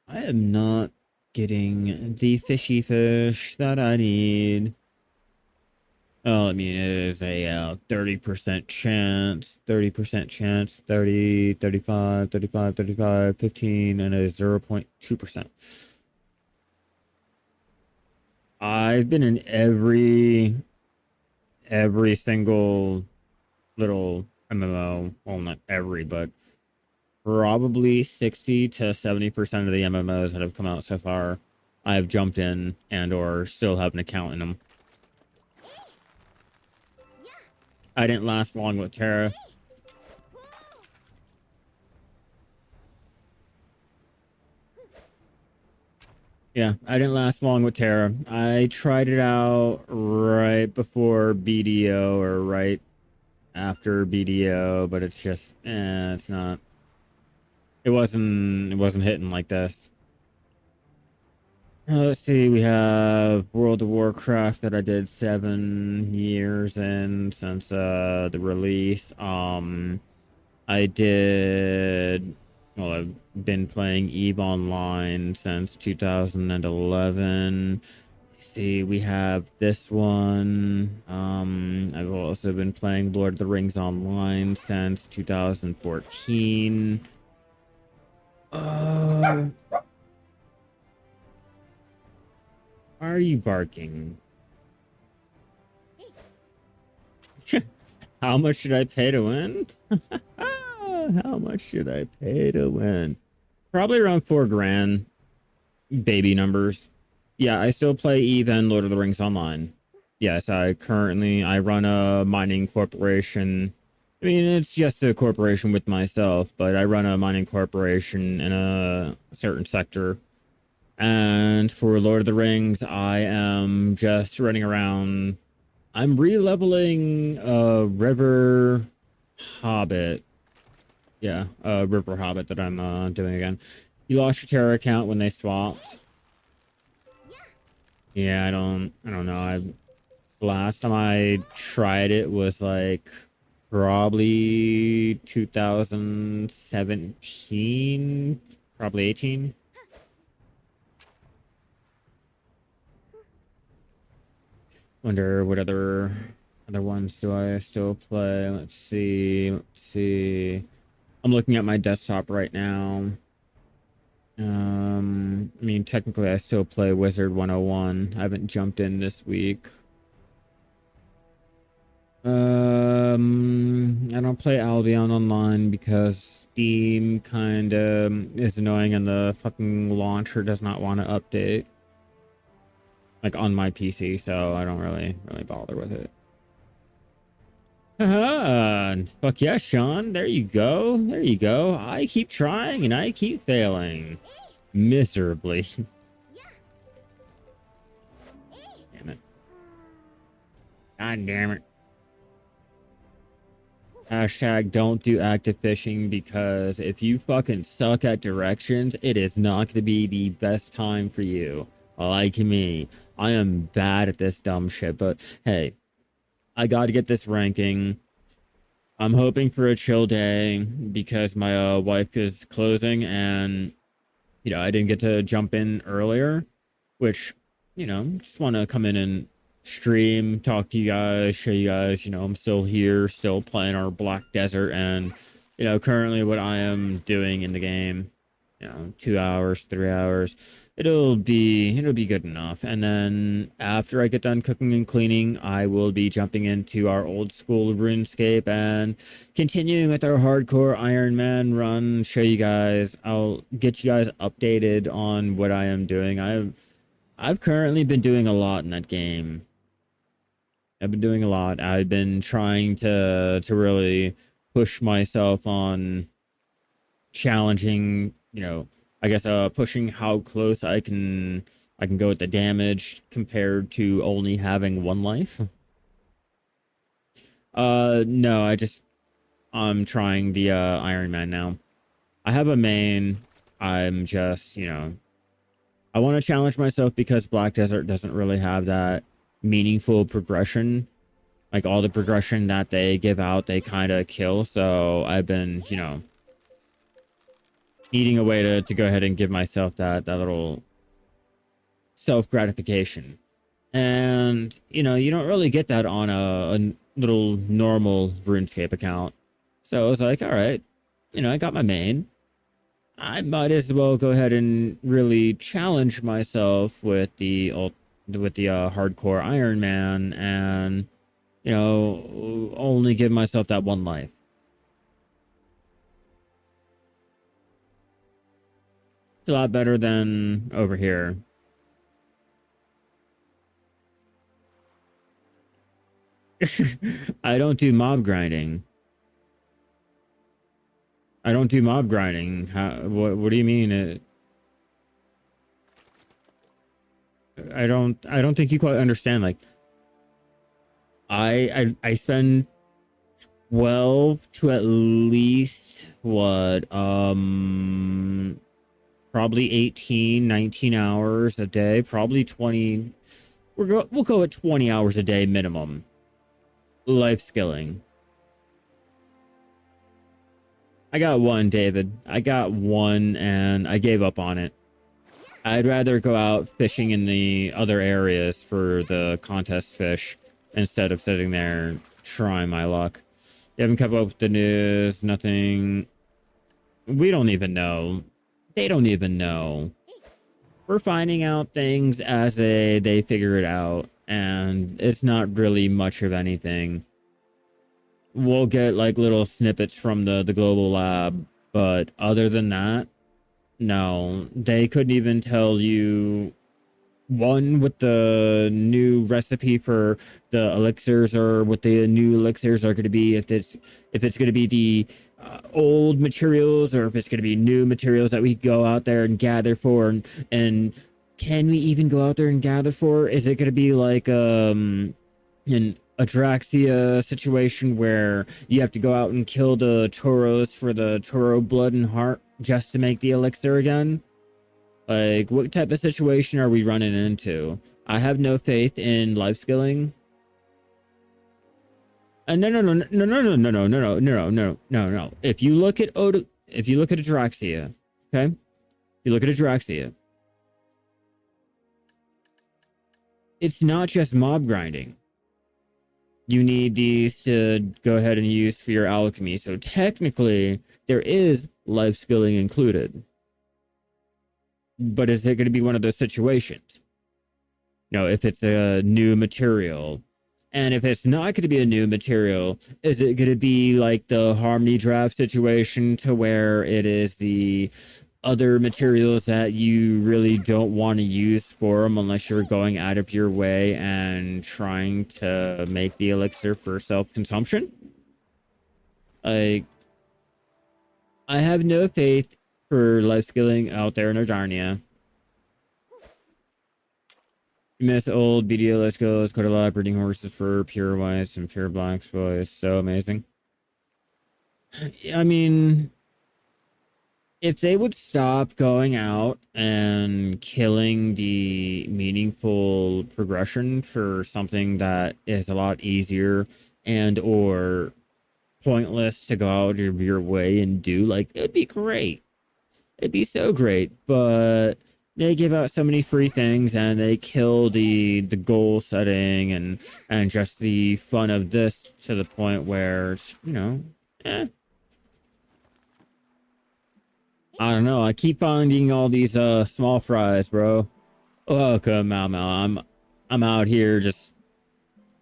I am not getting the fishy fish that I need. Oh, I mean, it is a 30% chance, 30% chance, 30, 35, 35, 35, 15, and a 0.2%. I've been in every single little MMO, well, not every, but probably 60 to 70% of the MMOs that have come out so far, I've jumped in and or still have an account in them. I didn't last long with Terra. Yeah, I didn't last long with Terra. I tried it out right before BDO or right after BDO, but it's just, it's not. It wasn't hitting like this. Let's see, we have World of Warcraft that I did 7 years in since the release. I did, well, I've been playing EVE Online since 2011. Let's see, we have this one. I've also been playing Lord of the Rings Online since 2014. Why are you barking? How much should I pay to win? How much should I pay to win? Probably around 4 grand. Baby numbers. Yeah, I still play EVE and Lord of the Rings Online. Yes, I run a mining corporation. I mean, it's just a corporation with myself, but I run a mining corporation in a certain sector. And for Lord of the Rings, I am just running around. I'm re-leveling River Hobbit. Yeah, River Hobbit that I'm doing again. You lost your Terra account when they swapped. Yeah, I don't know. Last time I tried it was like probably 2017, probably 18. Wonder what other ones do I still play? Let's see. I'm looking at my desktop right now. I mean, technically I still play Wizard 101. I haven't jumped in this week. I don't play Albion online because Steam kind of is annoying and the fucking launcher does not want to update. Like on my PC, so I don't really bother with it. Fuck yeah, Sean. There you go. There you go. I keep trying and I keep failing. Miserably. Damn it. God damn it. Hashtag don't do active fishing because if you fucking suck at directions, it is not going to be the best time for you. Like me. I am bad at this dumb shit, but hey, I got to get this ranking. I'm hoping for a chill day because my wife is closing and, I didn't get to jump in earlier, which, just want to come in and stream, talk to you guys, show you guys, I'm still here, still playing our Black Desert and, currently what I am doing in the game, 2 hours, 3 hours. It'll be good enough. And then after I get done cooking and cleaning, I will be jumping into our old school RuneScape and continuing with our hardcore Iron Man run. Show you guys. I'll get you guys updated on what I am doing. I've currently been doing a lot in that game. I've been doing a lot. I've been trying to really push myself on challenging, I guess pushing how close I can go with the damage compared to only having 1 life. No, I'm trying the Iron Man now. I have a main. I'm just, I want to challenge myself because Black Desert doesn't really have that meaningful progression. Like all the progression that they give out, they kind of kill. So I've been, needing a way to go ahead and give myself that little self-gratification. And, you don't really get that on a little normal RuneScape account. So I was like, all right, I got my main. I might as well go ahead and really challenge myself with the hardcore Iron Man and, you know, only give myself that one life. It's a lot better than over here. I don't do mob grinding. I don't do mob grinding. What do you mean? I don't think you quite understand. Like I spend 12 to at least what probably 18, 19 hours a day, probably 20. We'll go at 20 hours a day minimum. Life skilling. I got one, David. I got one and I gave up on it. I'd rather go out fishing in the other areas for the contest fish instead of sitting there trying my luck. You haven't kept up with the news, nothing. We don't even know. They don't even know. We're finding out things as they figure it out, and it's not really much of anything. We'll get like little snippets from the global lab, but other than that, no, they couldn't even tell you one what the new recipe for the elixirs or what the new elixirs are going to be, if it's going to be the old materials or if it's going to be new materials that we go out there and gather for, and can we even go out there and gather for? Is it going to be like an Atraxia situation where you have to go out and kill the Tauros for the Toro blood and heart just to make the elixir again? Like, what type of situation are we running into? I have no faith in life skilling. No, no, no, no, no, no, no, no, no, no, no, no, no, no. If you look at Atraxia, okay? If you look at Atraxia, it's not just mob grinding. You need these to go ahead and use for your alchemy. So technically, there is life skilling included. But is it going to be one of those situations? No, if it's a new material. And if it's not going to be a new material, is it going to be like the Harmony draft situation to where it is the other materials that you really don't want to use for them unless you're going out of your way and trying to make the elixir for self-consumption? Like, I have no faith for life skilling out there in Adarnia. Miss old BDO, let's go. Let's go to lab breeding horses for pure whites and pure blacks, boys. So amazing. I mean, if they would stop going out and killing the meaningful progression for something that is a lot easier and or pointless to go out of your way and do, like, it'd be great. It'd be so great, but they give out so many free things and they kill the goal setting and just the fun of this to the point where it's, you know, I don't know. I keep finding all these small fries, bro. Welcome, Maomao. I'm out here just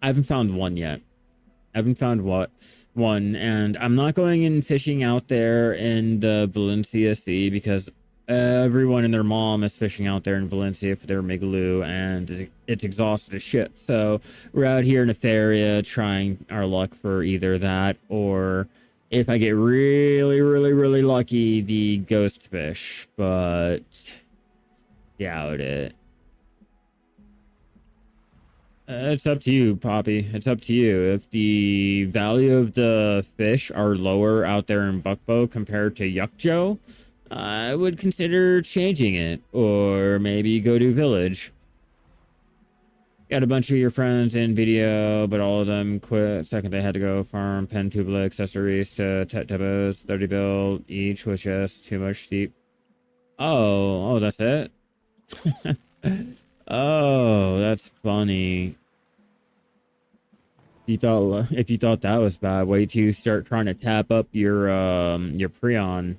I haven't found one yet. I haven't found one, and I'm not going in fishing out there in the Valencia Sea because everyone and their mom is fishing out there in Valencia for their Migaloo, and it's exhausted as shit. So we're out here in Epheria trying our luck for either that or, if I get really, really, really lucky, the ghost fish, but doubt it. It's up to you, Poppy. It's up to you. If the value of the fish are lower out there in Buckbow compared to Yukjo, I would consider changing it, or maybe go to Village. Got a bunch of your friends in video, but all of them quit second they had to go farm pen tubular accessories to Tetebos, 30 bill each, was just too much steep. Oh, that's it? Oh, that's funny. If you thought that was bad, wait till you start trying to tap up your Prion.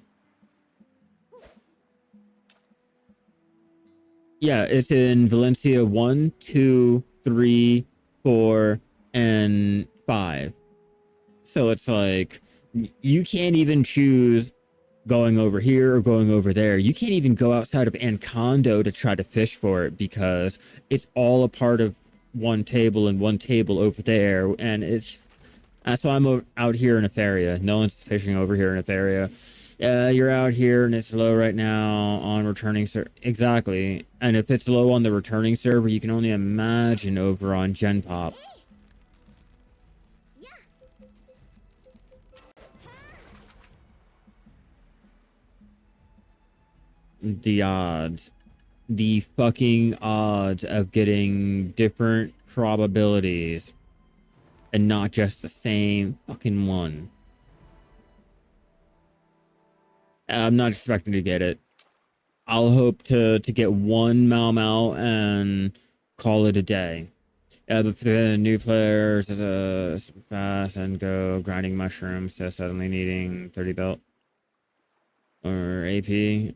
Yeah, it's in Valencia 1, 2, 3, 4, and 5. So it's like you can't even choose going over here or going over there. You can't even go outside of Ancondo to try to fish for it because it's all a part of one table and one table over there. And it's just, that's why I'm out here in Epheria. No one's fishing over here in Epheria. You're out here and it's low right now on returning server. Exactly. And if it's low on the returning server, you can only imagine over on Gen Pop. The odds. The fucking odds of getting different probabilities and not just the same fucking one. I'm not expecting to get it. I'll hope to get one Maomao and call it a day. But for the new players, there's a fast and go grinding mushrooms to suddenly needing 30 belt or AP.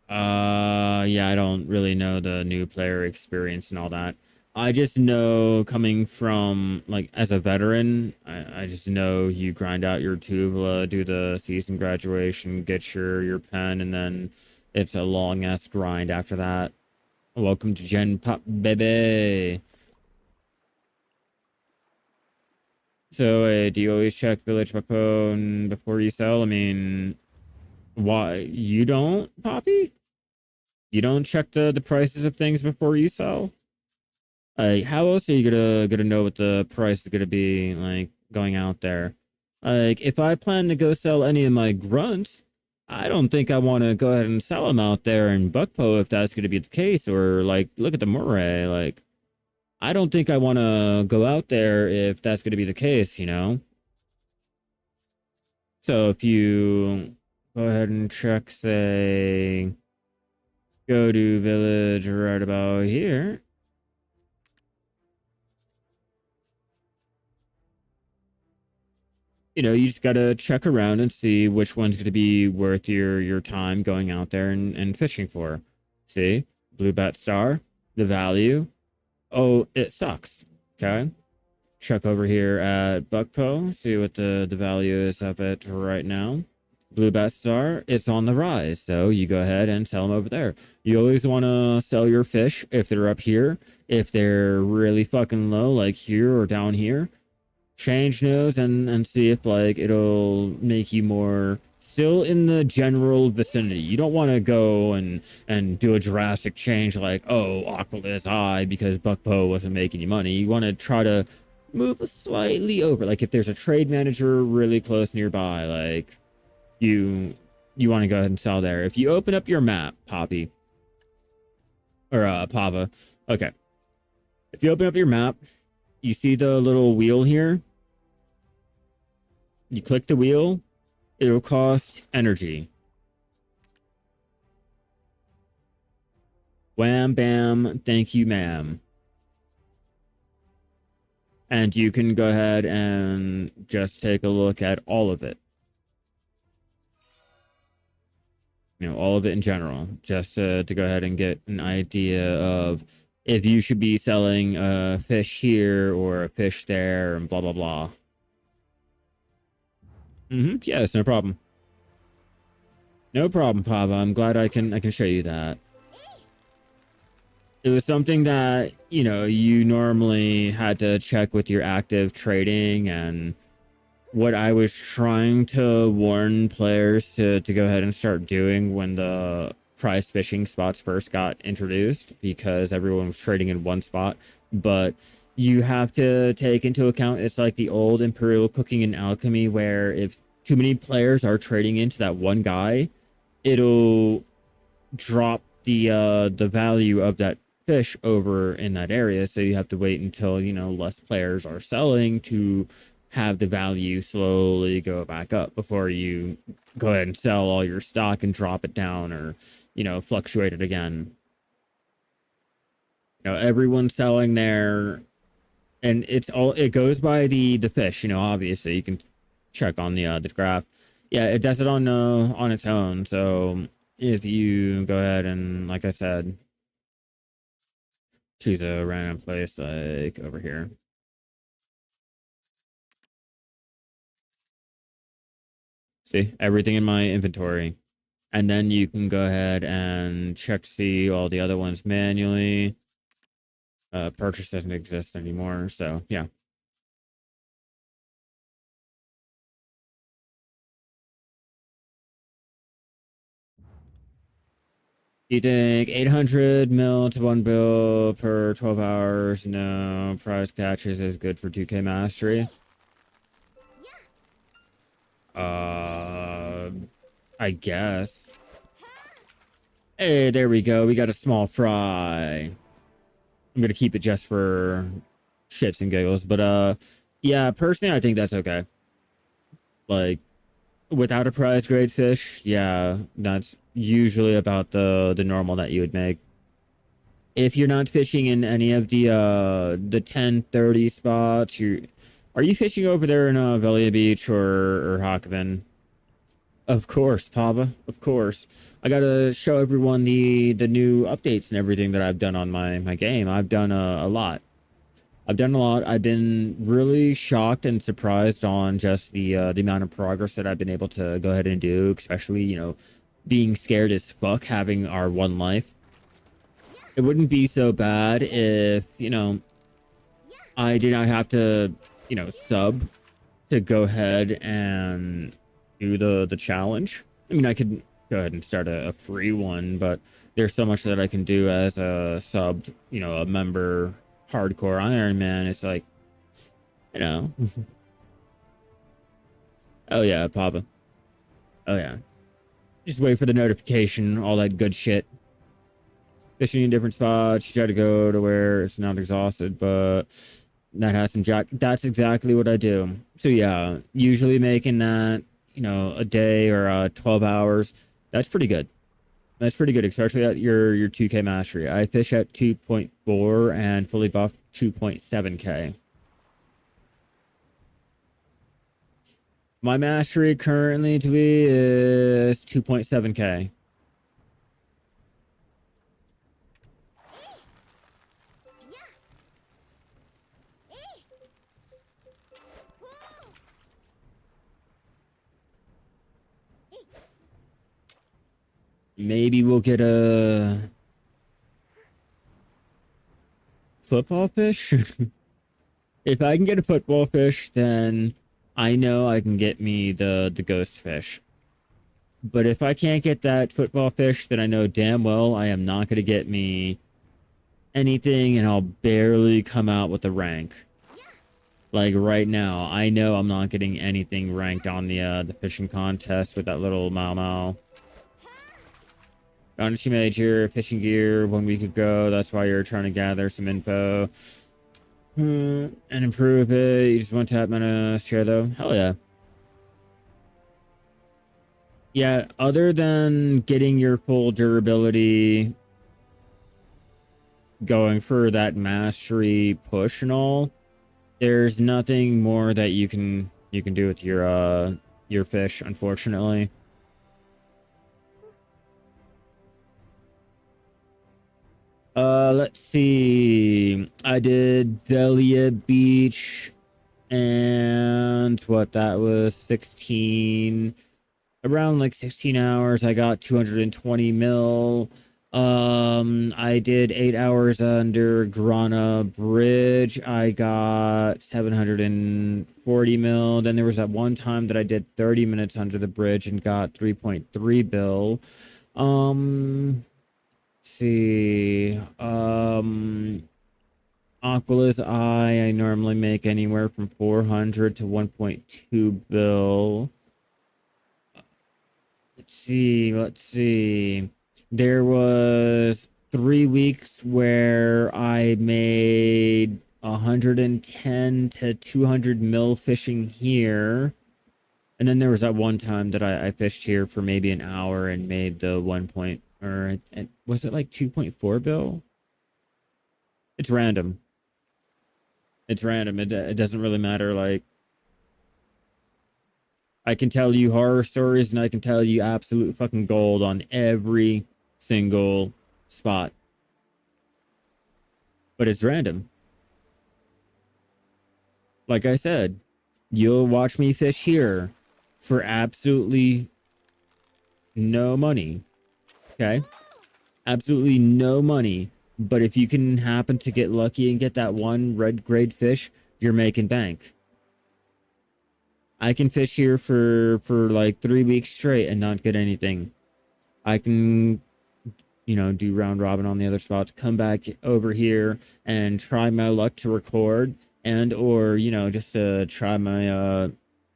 Yeah, I don't really know the new player experience and all that. I just know coming from, like, as a veteran, I just know you grind out your Tuvla, do the season graduation, get your pen, and then it's a long-ass grind after that. Welcome to Gen Pop, baby! So, do you always check Village Backbone before you sell? I mean, why? You don't, Poppy? You don't check the prices of things before you sell? How else are you gonna know what the price is gonna be like going out there? Like, if I plan to go sell any of my grunts, I don't think I want to go ahead and sell them out there in Buckpo if that's gonna be the case. Or like, look at the Moray. Like, I don't think I want to go out there if that's gonna be the case. You know. So if you go ahead and check, say, go to village right about here. You know, you just gotta check around and see which one's gonna be worth your time going out there and fishing for. See? Blue bat star, the value. Oh, it sucks. Okay. Check over here at Buckpo, see what the value is of it right now. Blue bat star, it's on the rise, so you go ahead and sell them over there. You always want to sell your fish if they're up here. If they're really fucking low, like here or down here, change nodes and see if like it'll make you more still in the general vicinity. You don't want to go and do a drastic change like, oh, Aquila high because Buckpo wasn't making you money. You want to try to move slightly over. Like if there's a trade manager really close nearby, like you want to go ahead and sell there. If you open up your map, Poppy, or Pava, okay. If you open up your map, you see the little wheel here? You click the wheel, it'll cost energy. Wham, bam, thank you, ma'am. And you can go ahead and just take a look at all of it. You know, all of it in general, just to go ahead and get an idea of if you should be selling a fish here or a fish there and blah, blah, blah. Yeah, it's no problem. No problem, Pava. I'm glad I can show you that. It was something that, you know, you normally had to check with your active trading, and what I was trying to warn players to go ahead and start doing when the prize fishing spots first got introduced, because everyone was trading in one spot. But you have to take into account, it's like the old Imperial cooking and alchemy, where if too many players are trading into that one guy, it'll drop the value of that fish over in that area. So you have to wait until, you know, less players are selling to have the value slowly go back up before you go ahead and sell all your stock and drop it down, or, you know, fluctuate it again. You know, everyone's selling there, and it goes by the fish, you know. Obviously you can check on the graph. Yeah, it does it on its own. So if you go ahead and, like I said, choose a random place like over here. See, everything in my inventory. And then you can go ahead and check to see all the other ones manually. Purchase doesn't exist anymore, so yeah. You think 800 mil to 1 bill per 12 hours? No. Prize catches is good for 2K mastery. Uh, I guess. Hey, there we go. We got a small fry. I'm gonna keep it just for shits and giggles, but yeah, personally, I think that's okay. Like, without a prize grade fish, yeah, that's usually about the normal that you would make. If you're not fishing in any of the 10-30 spots, are you fishing over there in Velia Beach or Hakoven? Of course, Pava. Of course. I gotta show everyone the new updates and everything that I've done on my game. I've done a lot. I've done a lot. I've been really shocked and surprised on just the amount of progress that I've been able to go ahead and do, especially, you know, being scared as fuck having our one life. It wouldn't be so bad if, you know, I did not have to, you know, sub to go ahead and do the challenge. I mean, I could go ahead and start a free one, but there's so much that I can do as a subbed, you know, a member hardcore Iron Man. It's like, you know, oh yeah, Papa. Oh yeah. Just wait for the notification, all that good shit. Fishing in different spots. You try to go to where it's not exhausted, but that has some jack. That's exactly what I do. So yeah, usually making that, you know, a day or 12 hours. That's pretty good. That's pretty good, especially at your 2K mastery. I fish at 2.4 and fully buffed 2.7K. My mastery currently to be is 2.7K. Maybe we'll get a football fish. If I can get a football fish, then I know I can get me the ghost fish. But if I can't get that football fish, then I know damn well I am not going to get me anything, and I'll barely come out with a rank. Like right now, I know I'm not getting anything ranked on the fishing contest with that little Maomao. Found she made your fishing gear 1 week ago. That's why you're trying to gather some info and improve it. You just want to tap on a share though. Hell yeah. Yeah, other than getting your full durability, going for that mastery push and all, there's nothing more that you can do with your fish, unfortunately. Let's see. I did Velia Beach and what that was 16, around like 16 hours. I got 220 mil. I did 8 hours under Grana Bridge. I got 740 mil. Then there was that one time that I did 30 minutes under the bridge and got 3.3 bill. See. Aquala's Eye, I normally make anywhere from 400 to 1.2 bill. Let's see. There was 3 weeks where I made 110 to 200 mil fishing here. And then there was that one time that I fished here for maybe an hour and made the 1 point, or was it like 2.4 bill? It's random. It's random. It doesn't really matter. Like, I can tell you horror stories and I can tell you absolute fucking gold on every single spot. But it's random. Like I said, you'll watch me fish here for absolutely no money. Okay? Absolutely no money. But if you can happen to get lucky and get that one red grade fish, you're making bank. I can fish here for like 3 weeks straight and not get anything. I can, you know, do round robin on the other spots, come back over here and try my luck to record, and or, you know, just to try my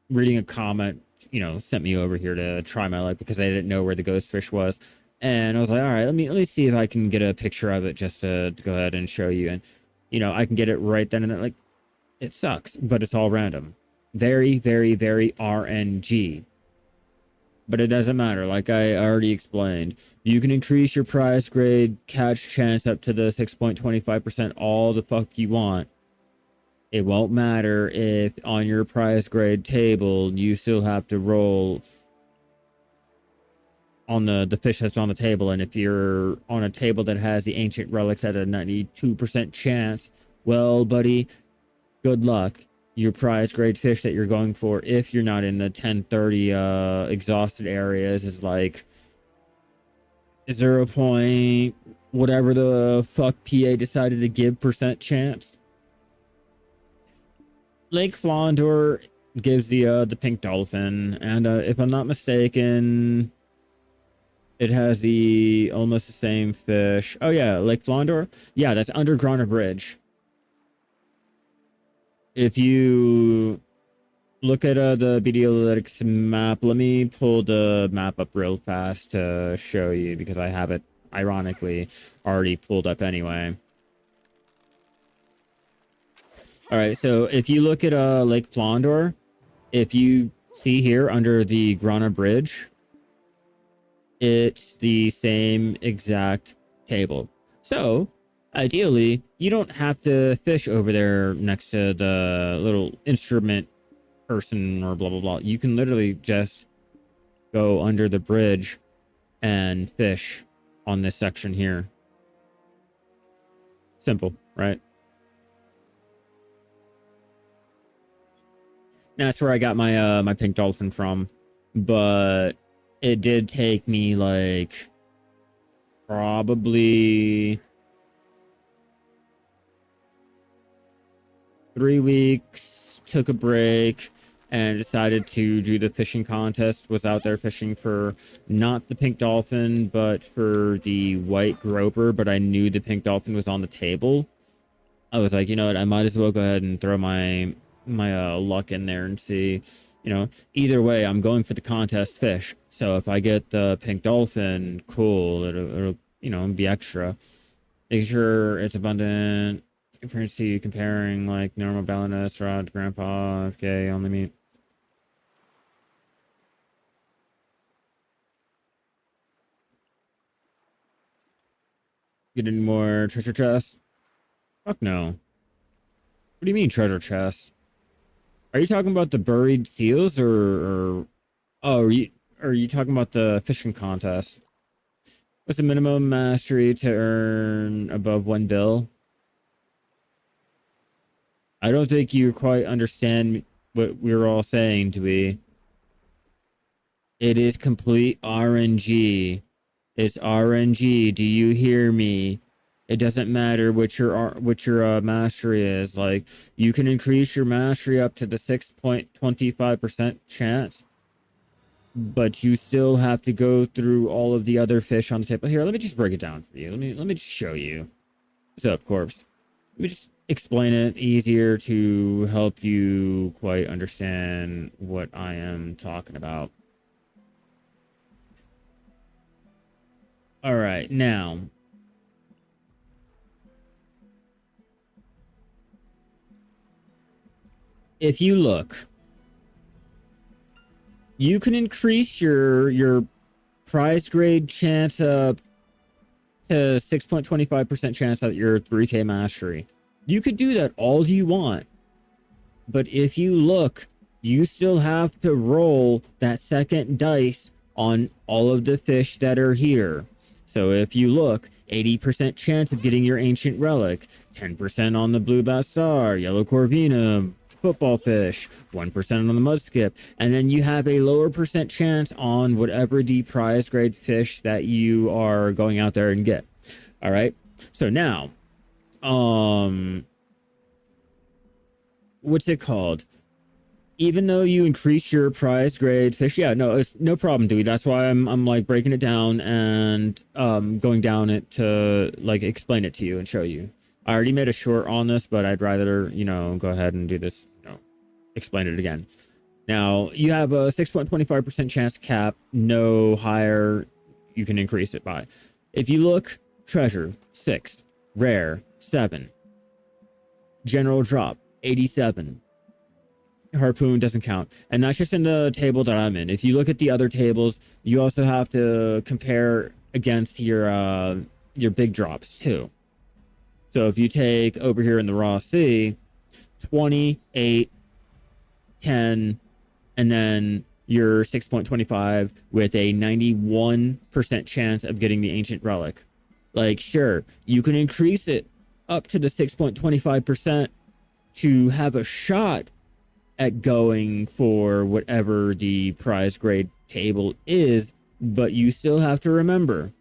reading a comment, you know, sent me over here to try my luck because I didn't know where the ghost fish was. And I was like, all right, let me see if I can get a picture of it just to go ahead and show you. And, you know, I can get it right then and then. Like, it sucks, but it's all random. Very, very, very RNG. But it doesn't matter. Like I already explained, you can increase your prize grade catch chance up to the 6.25% all the fuck you want. It won't matter if on your prize grade table, you still have to roll on the fish that's on the table. And if you're on a table that has the ancient relics at a 92% chance, well, buddy, good luck. Your prize grade fish that you're going for, if you're not in the 1030 exhausted areas, is like 0. Whatever the fuck PA decided to give percent chance. Lake Flondor gives the pink dolphin, and if I'm not mistaken, it has the almost the same fish. Oh yeah, Lake Flondor. Yeah, that's under Grana Bridge. If you look at the Videolytics map, let me pull the map up real fast to show you because I have it ironically already pulled up anyway. All right, so if you look at Lake Flondor, if you see here under the Grana Bridge, it's the same exact table. So ideally, you don't have to fish over there next to the little instrument person or blah, blah, blah. You can literally just go under the bridge and fish on this section here. Simple, right? That's where I got my my pink dolphin from, but it did take me like probably 3 weeks, took a break and decided to do the fishing contest. Was out there fishing for not the pink dolphin, but for the white groper, but I knew the pink dolphin was on the table. I was like, you know what, I might as well go ahead and throw my luck in there and see, you know, either way, I'm going for the contest fish. So if I get the pink dolphin, cool, it'll you know, be extra. Make sure it's abundant. Frequency comparing like normal balance, rod, grandpa, FK, only meat. Get any more treasure chests? Fuck no. What do you mean treasure chests? Are you talking about the buried seals or oh, are you talking about the fishing contest? What's the minimum mastery to earn above 1 bill? I don't think you quite understand what we're all saying, to be. It is complete RNG. It's RNG. Do you hear me? It doesn't matter what your mastery is. Like, you can increase your mastery up to the 6.25% chance, but you still have to go through all of the other fish on the table. Here, let me just break it down for you. Let me just show you. What's up, corpse? Let me just explain it easier to help you quite understand what I am talking about. All right, now if you look, you can increase your prize grade chance up to 6.25% chance at your 3K mastery. You could do that all you want, but if you look, you still have to roll that second dice on all of the fish that are here. So if you look, 80% chance of getting your ancient relic, 10% on the blue bassar, yellow corvina, football fish, 1% on the mud skip, and then you have a lower percent chance on whatever the prize grade fish that you are going out there and get. All right. So now, what's it called? Even though you increase your prize grade fish, yeah, no, it's no problem, Dewey. That's why I'm like breaking it down and going down it to like explain it to you and show you. I already made a short on this, but I'd rather, you know, go ahead and do this, you know, explain it again. Now, you have a 6.25% chance cap, no higher you can increase it by. If you look, treasure, 6, rare, 7, general drop, 87. Harpoon doesn't count, and that's just in the table that I'm in. If you look at the other tables, you also have to compare against your big drops too. So if you take over here in the raw sea, 28, 10, and then your 6.25 with a 91% chance of getting the ancient relic. Like, sure, you can increase it up to the 6.25% to have a shot at going for whatever the prize grade table is, but you still have to remember,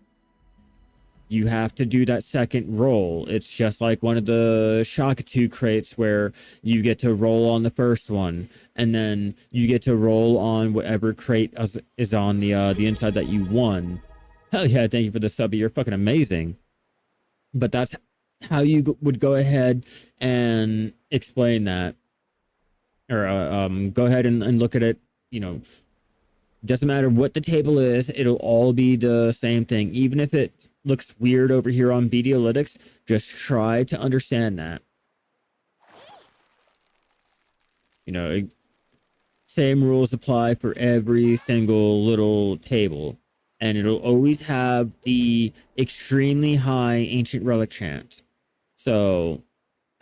you have to do that second roll. It's just like one of the Shakatu crates where you get to roll on the first one, and then you get to roll on whatever crate is on the inside that you won. Hell yeah, thank you for the sub. You're fucking amazing. But that's how you would go ahead and explain that. Or go ahead and look at it. You know, doesn't matter what the table is, it'll all be the same thing. Even if it looks weird over here on Videolytics, just try to understand that. You know, same rules apply for every single little table. And it'll always have the extremely high ancient relic chance. So,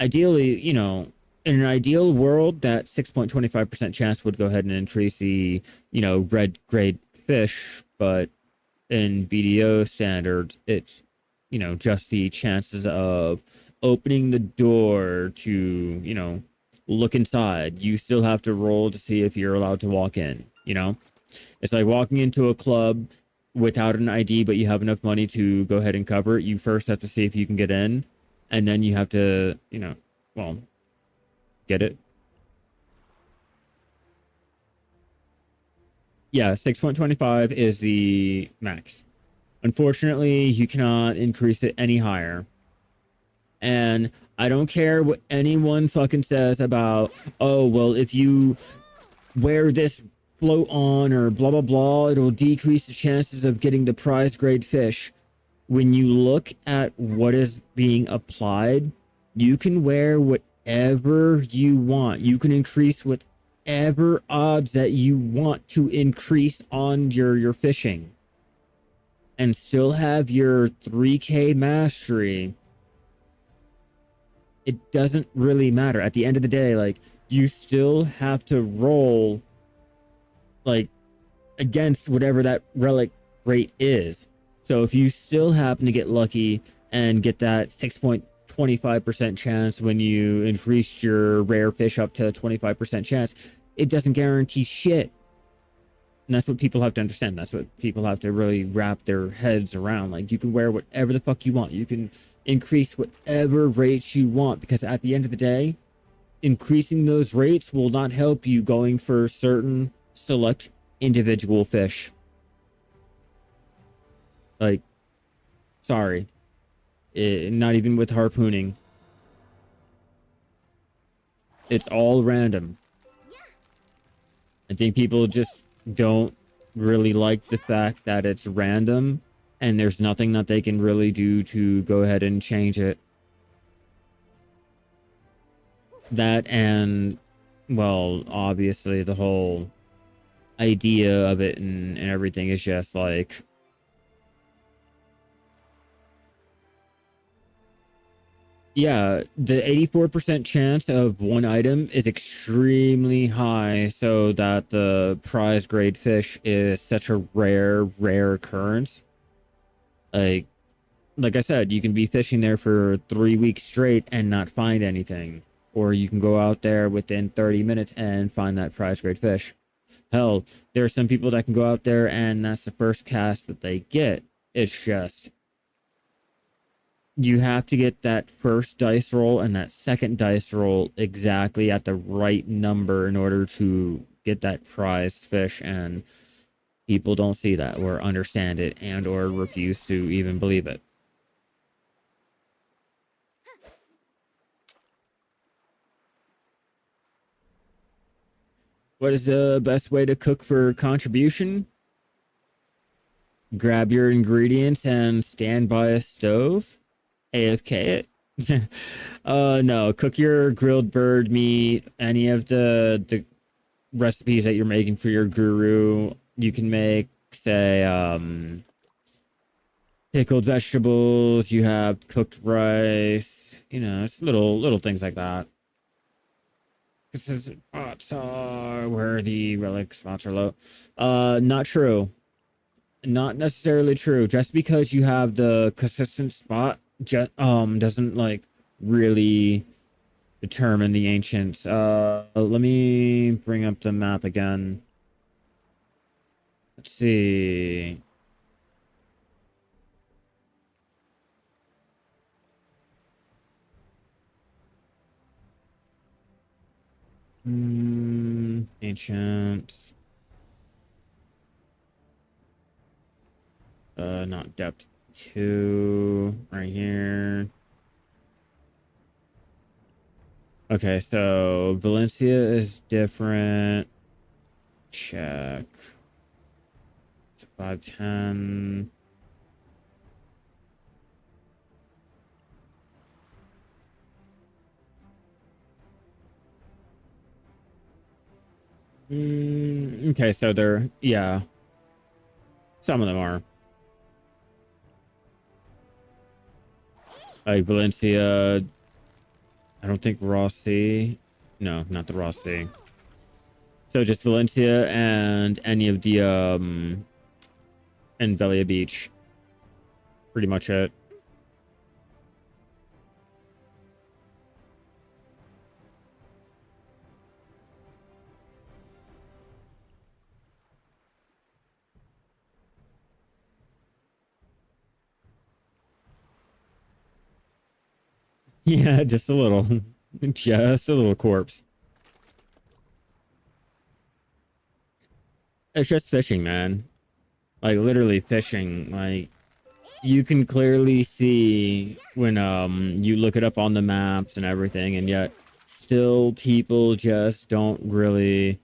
ideally, you know, in an ideal world, that 6.25% chance would go ahead and increase the, you know, red grade fish, but in BDO standards, it's, you know, just the chances of opening the door to, you know, look inside. You still have to roll to see if you're allowed to walk in, you know? It's like walking into a club without an ID, but you have enough money to go ahead and cover it. You first have to see if you can get in, and then you have to, you know, well, get it? Yeah, 6.25 is the max. Unfortunately, you cannot increase it any higher. And I don't care what anyone fucking says about, oh, well, if you wear this float on or blah, blah, blah, it'll decrease the chances of getting the prize grade fish. When you look at what is being applied, you can wear whatever you want. You can increase whatever odds that you want to increase on your fishing and still have your 3K mastery. It doesn't really matter. At the end of the day, like, you still have to roll like against whatever that relic rate is. So if you still happen to get lucky and get that 6.25% chance when you increase your rare fish up to 25% chance, it doesn't guarantee shit. And that's what people have to understand. That's what people have to really wrap their heads around. Like, you can wear whatever the fuck you want. You can increase whatever rates you want, because at the end of the day, increasing those rates will not help you going for certain select individual fish. Like, sorry. Not even with harpooning. It's all random. I think people just don't really like the fact that it's random and there's nothing that they can really do to go ahead and change it. That, and, well, obviously the whole idea of it and everything is just like, yeah, the 84% chance of one item is extremely high, so that the prize grade fish is such a rare occurrence. Like I said, you can be fishing there for 3 weeks straight and not find anything. or you can go out there within 30 minutes and find that prize grade fish. Hell, there are some people that can go out there and that's the first cast that they get. It's just, you have to get that first dice roll and that second dice roll exactly at the right number in order to get that prized fish, and people don't see that or understand it and or refuse to even believe it. What is the best way to cook for contribution? Grab your ingredients and stand by a stove. AFK it. No, cook your grilled bird meat, any of the recipes that you're making for your guru. You can make, say, pickled vegetables, you have cooked rice, you know, it's little things like that. This is bots are where the relic spots are low. Not true. Not necessarily true. Just because you have the consistent spot doesn't like really determine the ancients. Let me bring up the map again. Let's see. Ancients. Not depth 2 right here. Okay, so Valencia is different. Check. It's a 510. Okay, so they're, yeah. Some of them are. Like Valencia, I don't think Rossi. No, not the Rossi. So just Valencia and any of the and Velia Beach. Pretty much it. Yeah, just a little. Just a little corpse. It's just fishing, man. Like literally fishing. Like you can clearly see when you look it up on the maps and everything, and yet still people just don't really,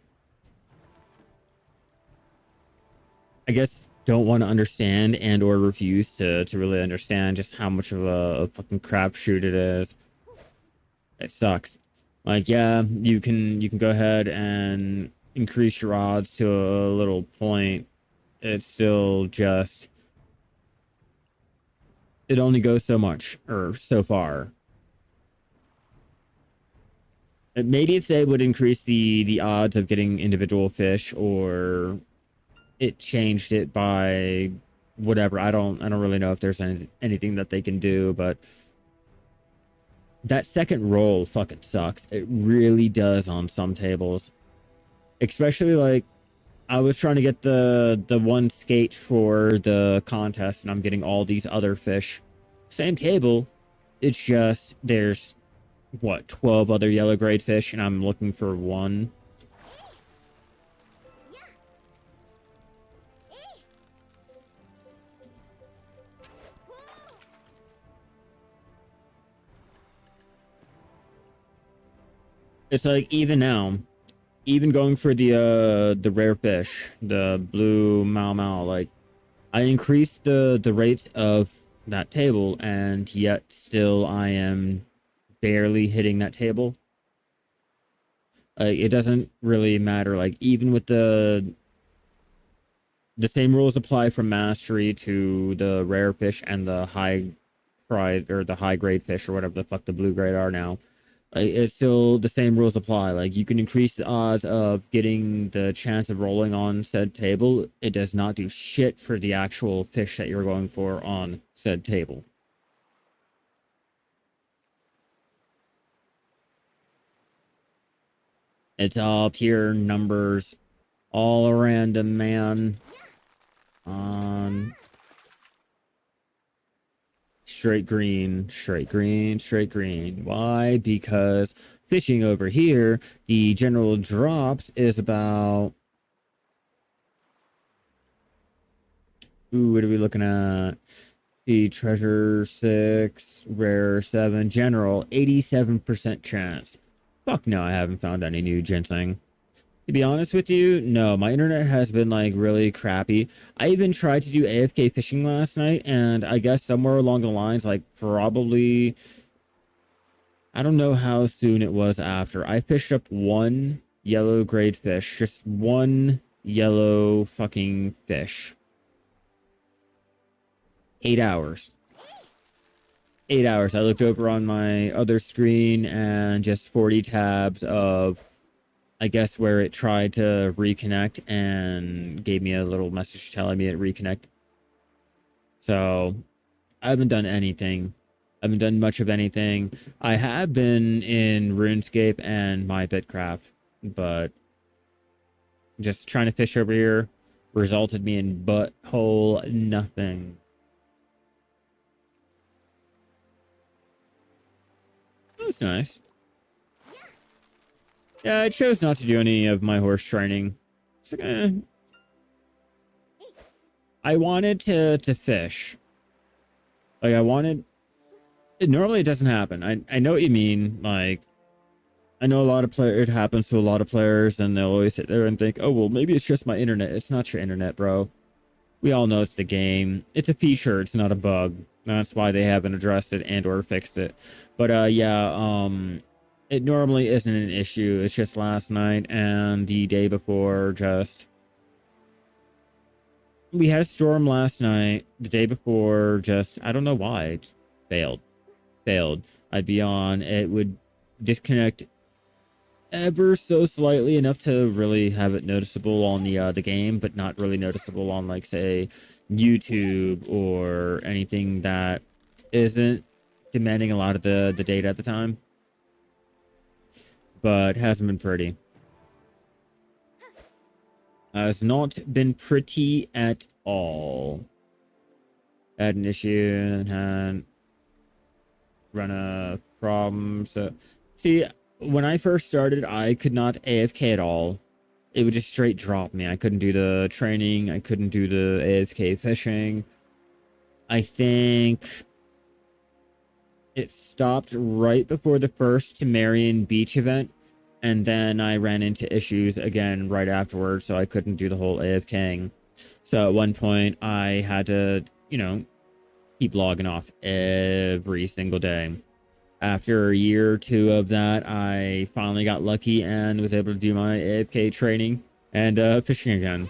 I guess, don't want to understand and or refuse to really understand just how much of a fucking crapshoot it is. It sucks. Like, yeah, you can go ahead and increase your odds to a little point. It's still just, it only goes so much or so far. Maybe if they would increase the odds of getting individual fish, or it changed it by whatever. I don't really know if there's anything that they can do, but that second roll fucking sucks. It really does on some tables. Especially like I was trying to get the one skate for the contest and I'm getting all these other fish. Same table. It's just there's what, 12 other yellow grade fish and I'm looking for one. It's like even now, even going for the rare fish, the blue Maomao, like I increased the rates of that table and yet still I am barely hitting that table. It doesn't really matter. Like even with the same rules apply from mastery to the rare fish and the high pride or the high grade fish or whatever the fuck the blue grade are now. It's still the same rules apply. Like you can increase the odds of getting the chance of rolling on said table. It does not do shit for the actual fish that you're going for on said table. It's all pure numbers. All random, man. Straight green, straight green, straight green. Why? Because fishing over here, the general drops is about... Ooh, what are we looking at? The treasure 6, rare 7, general 87% chance. Fuck no, I haven't found any new ginseng. To be honest with you, no, my internet has been like really crappy. I even tried to do AFK fishing last night, and I guess somewhere along the lines, like probably, I don't know how soon it was after, I fished up one yellow grade fish, just one yellow fucking fish. 8 hours. 8 hours. I looked over on my other screen and just 40 tabs of, I guess, where it tried to reconnect and gave me a little message telling me it reconnected. So I haven't done anything. I haven't done much of anything. I have been in RuneScape and my Bitcraft, but just trying to fish over here resulted me in butthole nothing. That's nice. Yeah, I chose not to do any of my horse training. It's like, I wanted to fish. Like, I wanted... Normally, it doesn't happen. I know what you mean. Like, I know a lot of players... It happens to a lot of players, and they'll always sit there and think, oh, well, maybe it's just my internet. It's not your internet, bro. We all know it's the game. It's a feature. It's not a bug. That's why they haven't addressed it and or fixed it. But, yeah, it normally isn't an issue. It's just last night and the day before, just... We had a storm last night. The day before, just... I don't know why. It failed. I'd be on. It would disconnect ever so slightly, enough to really have it noticeable on the game, but not really noticeable on, like, say, YouTube or anything that isn't demanding a lot of the data at the time. But hasn't been pretty. Has not been pretty at all. Had an issue and had run a problem. So, see, when I first started, I could not AFK at all. It would just straight drop me. I couldn't do the training. I couldn't do the AFK fishing. I think it stopped right before the first Temerian beach event. And then I ran into issues again right afterwards, so I couldn't do the whole AFKing. So at one point, I had to, you know, keep logging off every single day. After a year or two of that, I finally got lucky and was able to do my AFK training and fishing again.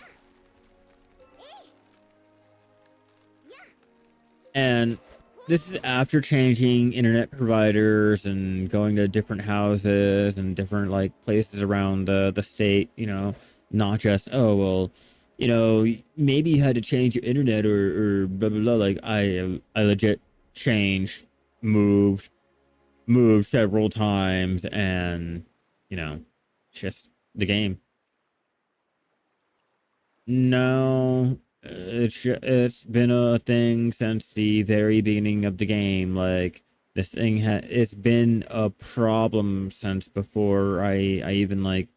And this is after changing internet providers and going to different houses and different, like, places around the state, you know, not just, oh, well, you know, maybe you had to change your internet or blah, blah, blah. Like, I legit changed, moved several times, and, you know, just the game. No, it's been a thing since the very beginning of the game. Like, this thing it's been a problem since before I even, like,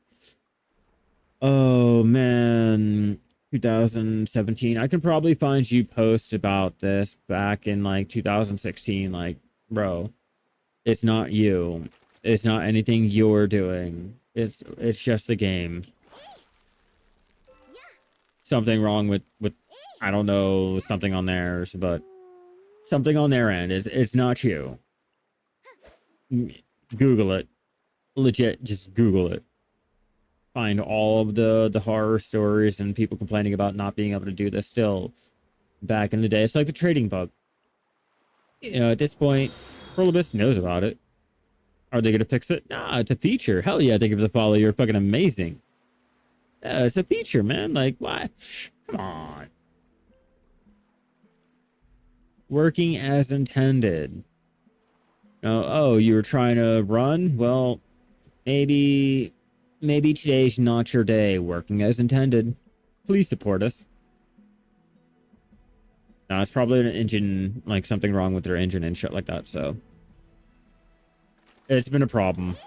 oh man, 2017. I can probably find you posts about this back in like 2016. Like, bro, it's not you. It's not anything you're doing. It's just the game. Something wrong with I don't know, something on theirs, but something on their end. It's not you. Google it. Legit, just Google it. Find all of the horror stories and people complaining about not being able to do this still back in the day. It's like the trading bug. You know, at this point, Prolibus knows about it. Are they gonna fix it? Nah, it's a feature. Hell yeah, they give it a follow. You're fucking amazing. Yeah, it's a feature, man. Like, what? Come on. Working as intended. Oh, you were trying to run? Well, maybe maybe today's not your day working as intended. Please support us. No, it's probably an engine, like something wrong with their engine and shit like that, so. It's been a problem.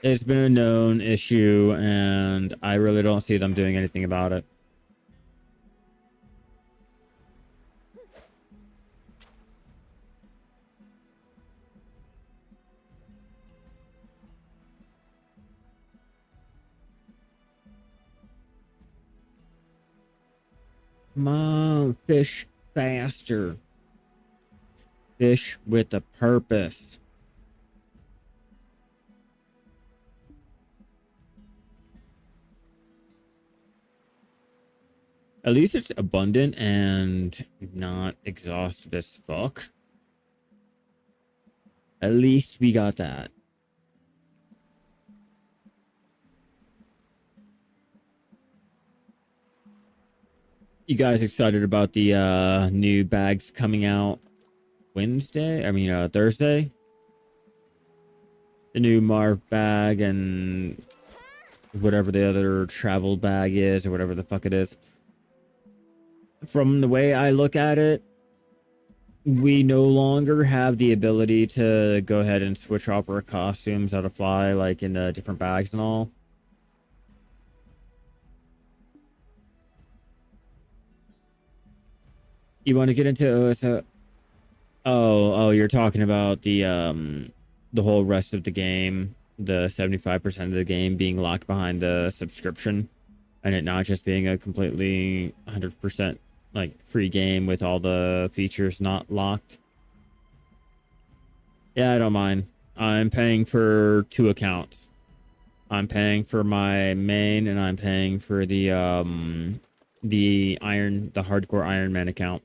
It's been a known issue, and I really don't see them doing anything about it. Come on, fish faster. Fish with a purpose. At least it's abundant and not exhausted as fuck. At least we got that. You guys excited about the new bags coming out Thursday? The new Marv bag and whatever the other travel bag is, or whatever the fuck it is. From the way I look at it, we no longer have the ability to go ahead and switch off our costumes out of fly, like in the different bags and all. You want to get into OSO? Oh, you're talking about the whole rest of the game, the 75% of the game being locked behind the subscription, and it not just being a completely 100% like free game with all the features not locked. Yeah, I don't mind. I'm paying for 2 accounts. I'm paying for my main, and I'm paying for the hardcore Iron Man account.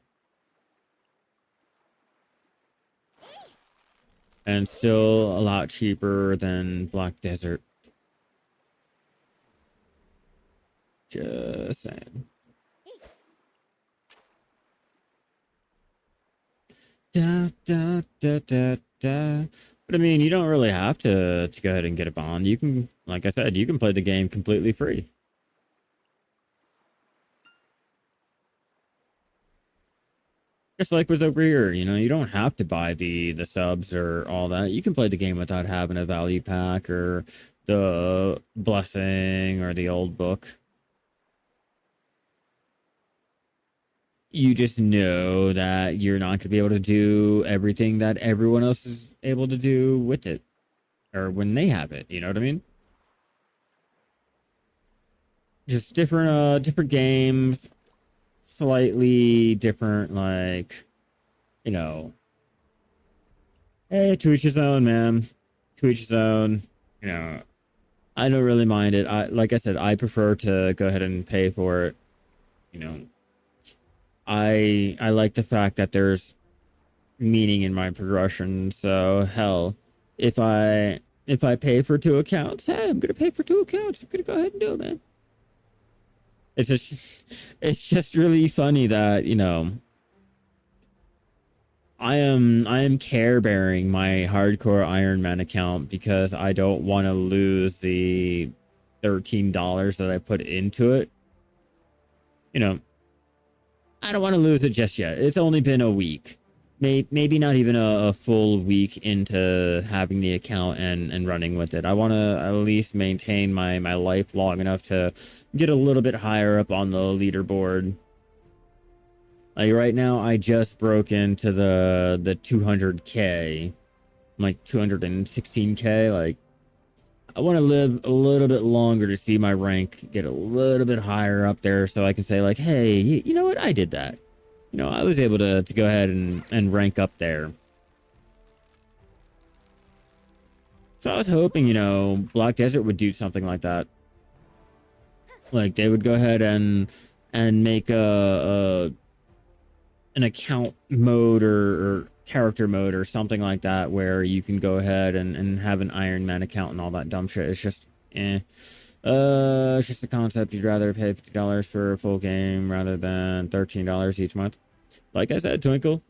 And still a lot cheaper than Black Desert. Just saying. Da, da, da, da, da. But I mean, you don't really have to go ahead and get a bond. You can, like I said, you can play the game completely free. Just like with over here, you know, you don't have to buy the subs or all that. You can play the game without having a value pack or the blessing or the old book. You just know that you're not going to be able to do everything that everyone else is able to do with it, or when they have it. You know what I mean? Just different games, slightly different, like, you know, hey, to each his own, man. To each his own. You know, I don't really mind it. Like I said, I prefer to go ahead and pay for it. You know, I like the fact that there's meaning in my progression. So hell, if I pay for 2 accounts, hey, I'm gonna pay for 2 accounts. I'm gonna go ahead and do it, man. It's just really funny that, you know, I am care bearing my hardcore Iron Man account because I don't want to lose the $13 that I put into it. You know, I don't want to lose it just yet. It's only been a week. Maybe not even a full week into having the account and running with it. I want to at least maintain my life long enough to get a little bit higher up on the leaderboard. Like right now, I just broke into the 200K, like 216K. Like, I want to live a little bit longer to see my rank get a little bit higher up there, so I can say like, hey, you know what? I did that. You know, I was able to go ahead and rank up there. So I was hoping, you know, Black Desert would do something like that. Like they would go ahead and make an account mode or character mode or something like that where you can go ahead and have an Iron Man account and all that dumb shit. It's just it's just a concept. You'd rather pay $50 for a full game rather than $13 each month. Like I said, Twinkle,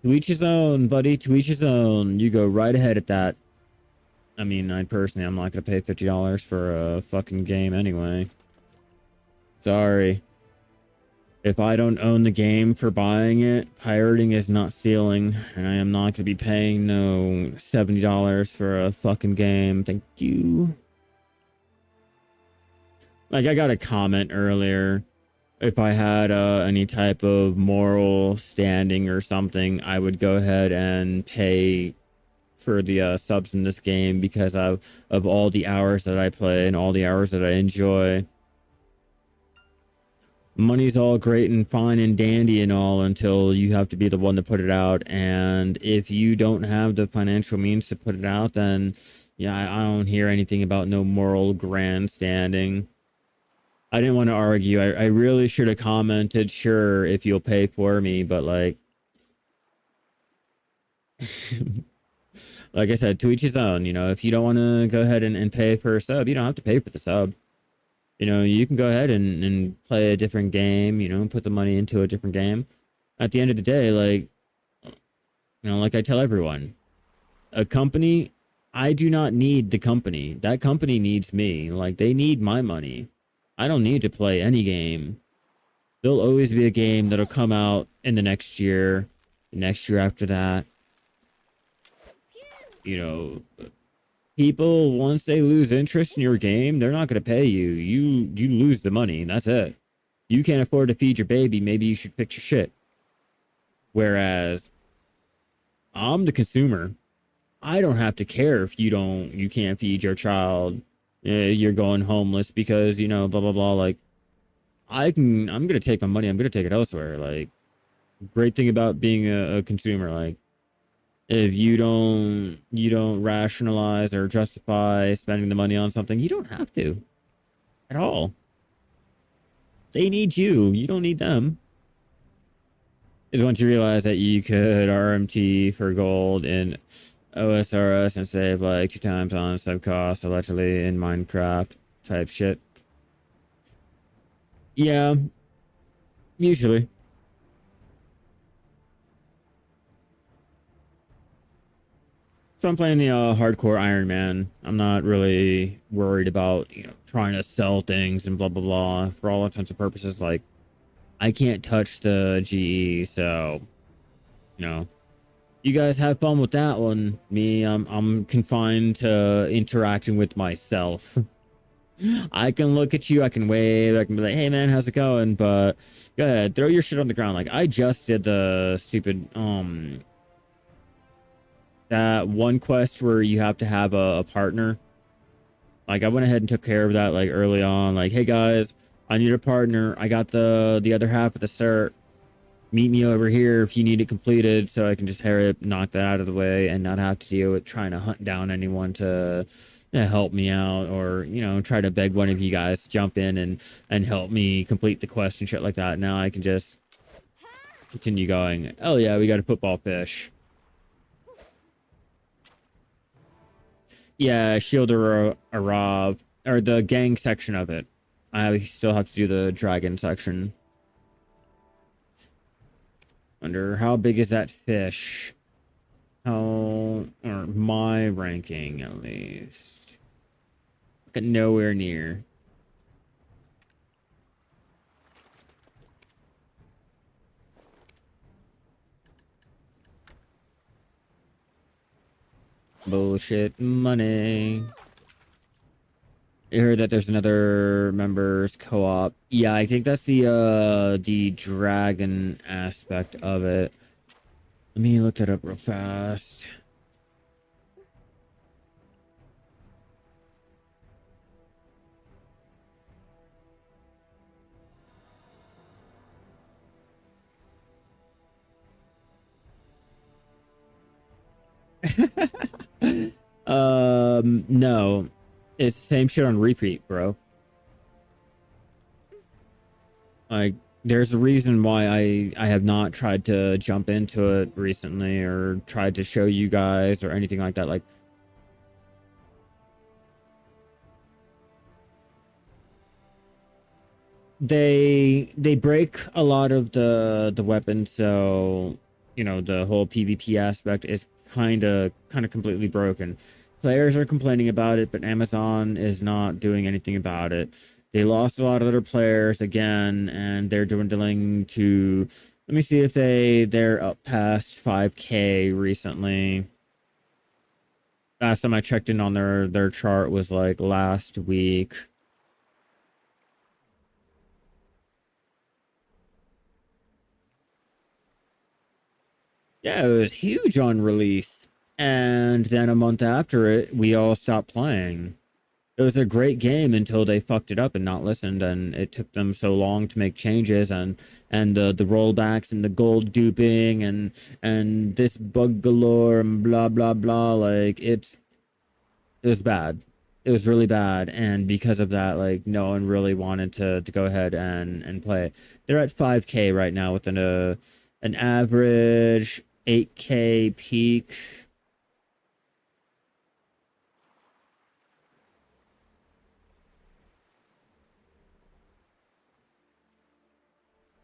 to each his own, buddy. To each his own. You go right ahead at that. I mean, I personally, I'm not gonna pay $50 for a fucking game anyway. Sorry. If I don't own the game for buying it, pirating is not stealing, and I am not gonna be paying no $70 for a fucking game. Thank you. Like, I got a comment earlier. If I had any type of moral standing or something, I would go ahead and pay for the subs in this game because of all the hours that I play and all the hours that I enjoy. Money's all great and fine and dandy and all until you have to be the one to put it out. And if you don't have the financial means to put it out, then yeah, I don't hear anything about no moral grandstanding. I didn't want to argue. I really should have commented, sure, if you'll pay for me, but like, like I said, to each his own. You know, if you don't want to go ahead and pay for a sub, you don't have to pay for the sub. You know, you can go ahead and play a different game, you know, put the money into a different game. At the end of the day, like, you know, like I tell everyone, a company, I do not need the company. That company needs me. Like, they need my money. I don't need to play any game. There'll always be a game that'll come out in the next year after that. You know, people, once they lose interest in your game, they're not going to pay you. You lose the money, and that's it. You can't afford to feed your baby, maybe you should fix your shit. Whereas, I'm the consumer. I don't have to care if you can't feed your child. You're going homeless because, you know, blah, blah, blah. Like, I'm going to take my money. I'm going to take it elsewhere. Like, great thing about being a consumer. Like, if you don't rationalize or justify spending the money on something, you don't have to at all. They need you. You don't need them. Is once you realize that you could RMT for gold in OSRS and save like 2 times on sub cost allegedly in Minecraft type shit. Yeah, usually. So I'm playing the hardcore Iron Man. I'm not really worried about, you know, trying to sell things and blah blah blah. For all intents and purposes, like, I can't touch the GE, so, you know, you guys have fun with that one. Me, I'm confined to interacting with myself. I can look at you, I can wave, I can be like, hey man, how's it going? But go ahead, throw your shit on the ground. Like, I just did the stupid that one quest where you have to have a partner. Like, I went ahead and took care of that like early on. Like, hey guys, I need a partner. I got the other half of the cert. Meet me over here if you need it completed, so I can just hurry up, knock that out of the way, and not have to deal with trying to hunt down anyone to help me out, or, you know, try to beg one of you guys to jump in and help me complete the quest and shit like that. Now I can just continue going. Oh yeah, we got a football fish. Yeah, Shield or Arav, or the gang section of it. I still have to do the dragon section. Wonder how big is that fish? How, or my ranking at least. Nowhere near. Bullshit money. I heard that there's another members co-op. Yeah, I think that's the dragon aspect of it. Let me look that up real fast. No. It's the same shit on repeat, bro. Like, there's a reason why I have not tried to jump into it recently or tried to show you guys or anything like that. Like, they break a lot of the weapons, so, you know, the whole PvP aspect is kind of completely broken. Players are complaining about it, but Amazon is not doing anything about it. They lost a lot of their players again, and they're dwindling to. Let me see if they're up past 5K recently. Last time I checked in on their chart was like last week. Yeah, it was huge on release. And then a month after it, we all stopped playing. It was a great game until they fucked it up and not listened, and it took them so long to make changes, and the rollbacks and the gold duping and this bug galore and blah blah blah. Like it was bad. It was really bad, and because of that, like no one really wanted to go ahead and play it. They're at 5K right now with an average 8K peak.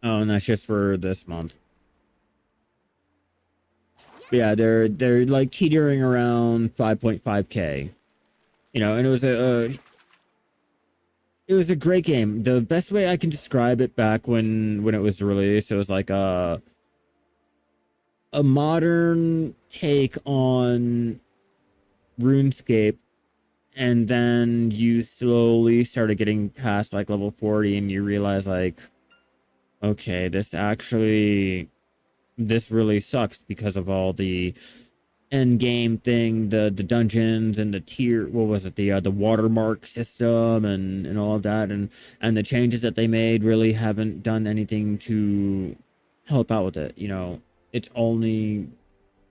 Oh, and that's just for this month. But yeah, they're like teetering around 5.5K. You know, and it was a great game. The best way I can describe it back when it was released, it was like a modern take on RuneScape, and then you slowly started getting past like level 40 and you realize like, okay, this really sucks because of all the end game thing, the dungeons and the tier, what was it, the watermark system and all of that, and the changes that they made really haven't done anything to help out with it. You know, it's only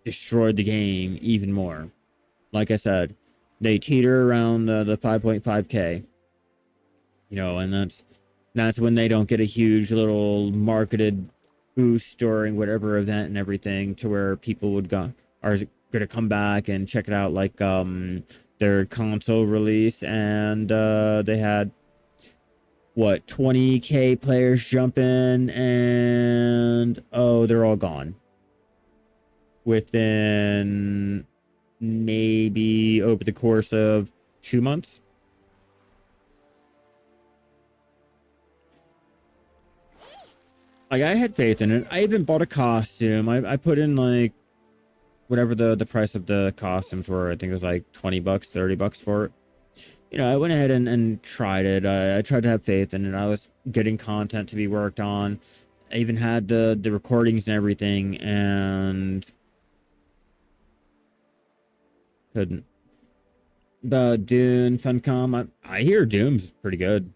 destroyed the game even more. Like I said, they teeter around the 5.5K. You know, and that's when they don't get a huge little marketed boost during whatever event and everything, to where people would go are gonna come back and check it out, like their console release, and they had what, 20K players jump in, and oh, they're all gone within maybe over the course of 2 months. Like, I had faith in it. I even bought a costume. I put in like whatever the price of the costumes were. I think it was like 20 bucks, 30 bucks for it. You know, I went ahead and tried it. I tried to have faith in it. I was getting content to be worked on. I even had the recordings and everything, and couldn't. About Dune, Funcom, I hear Doom's pretty good.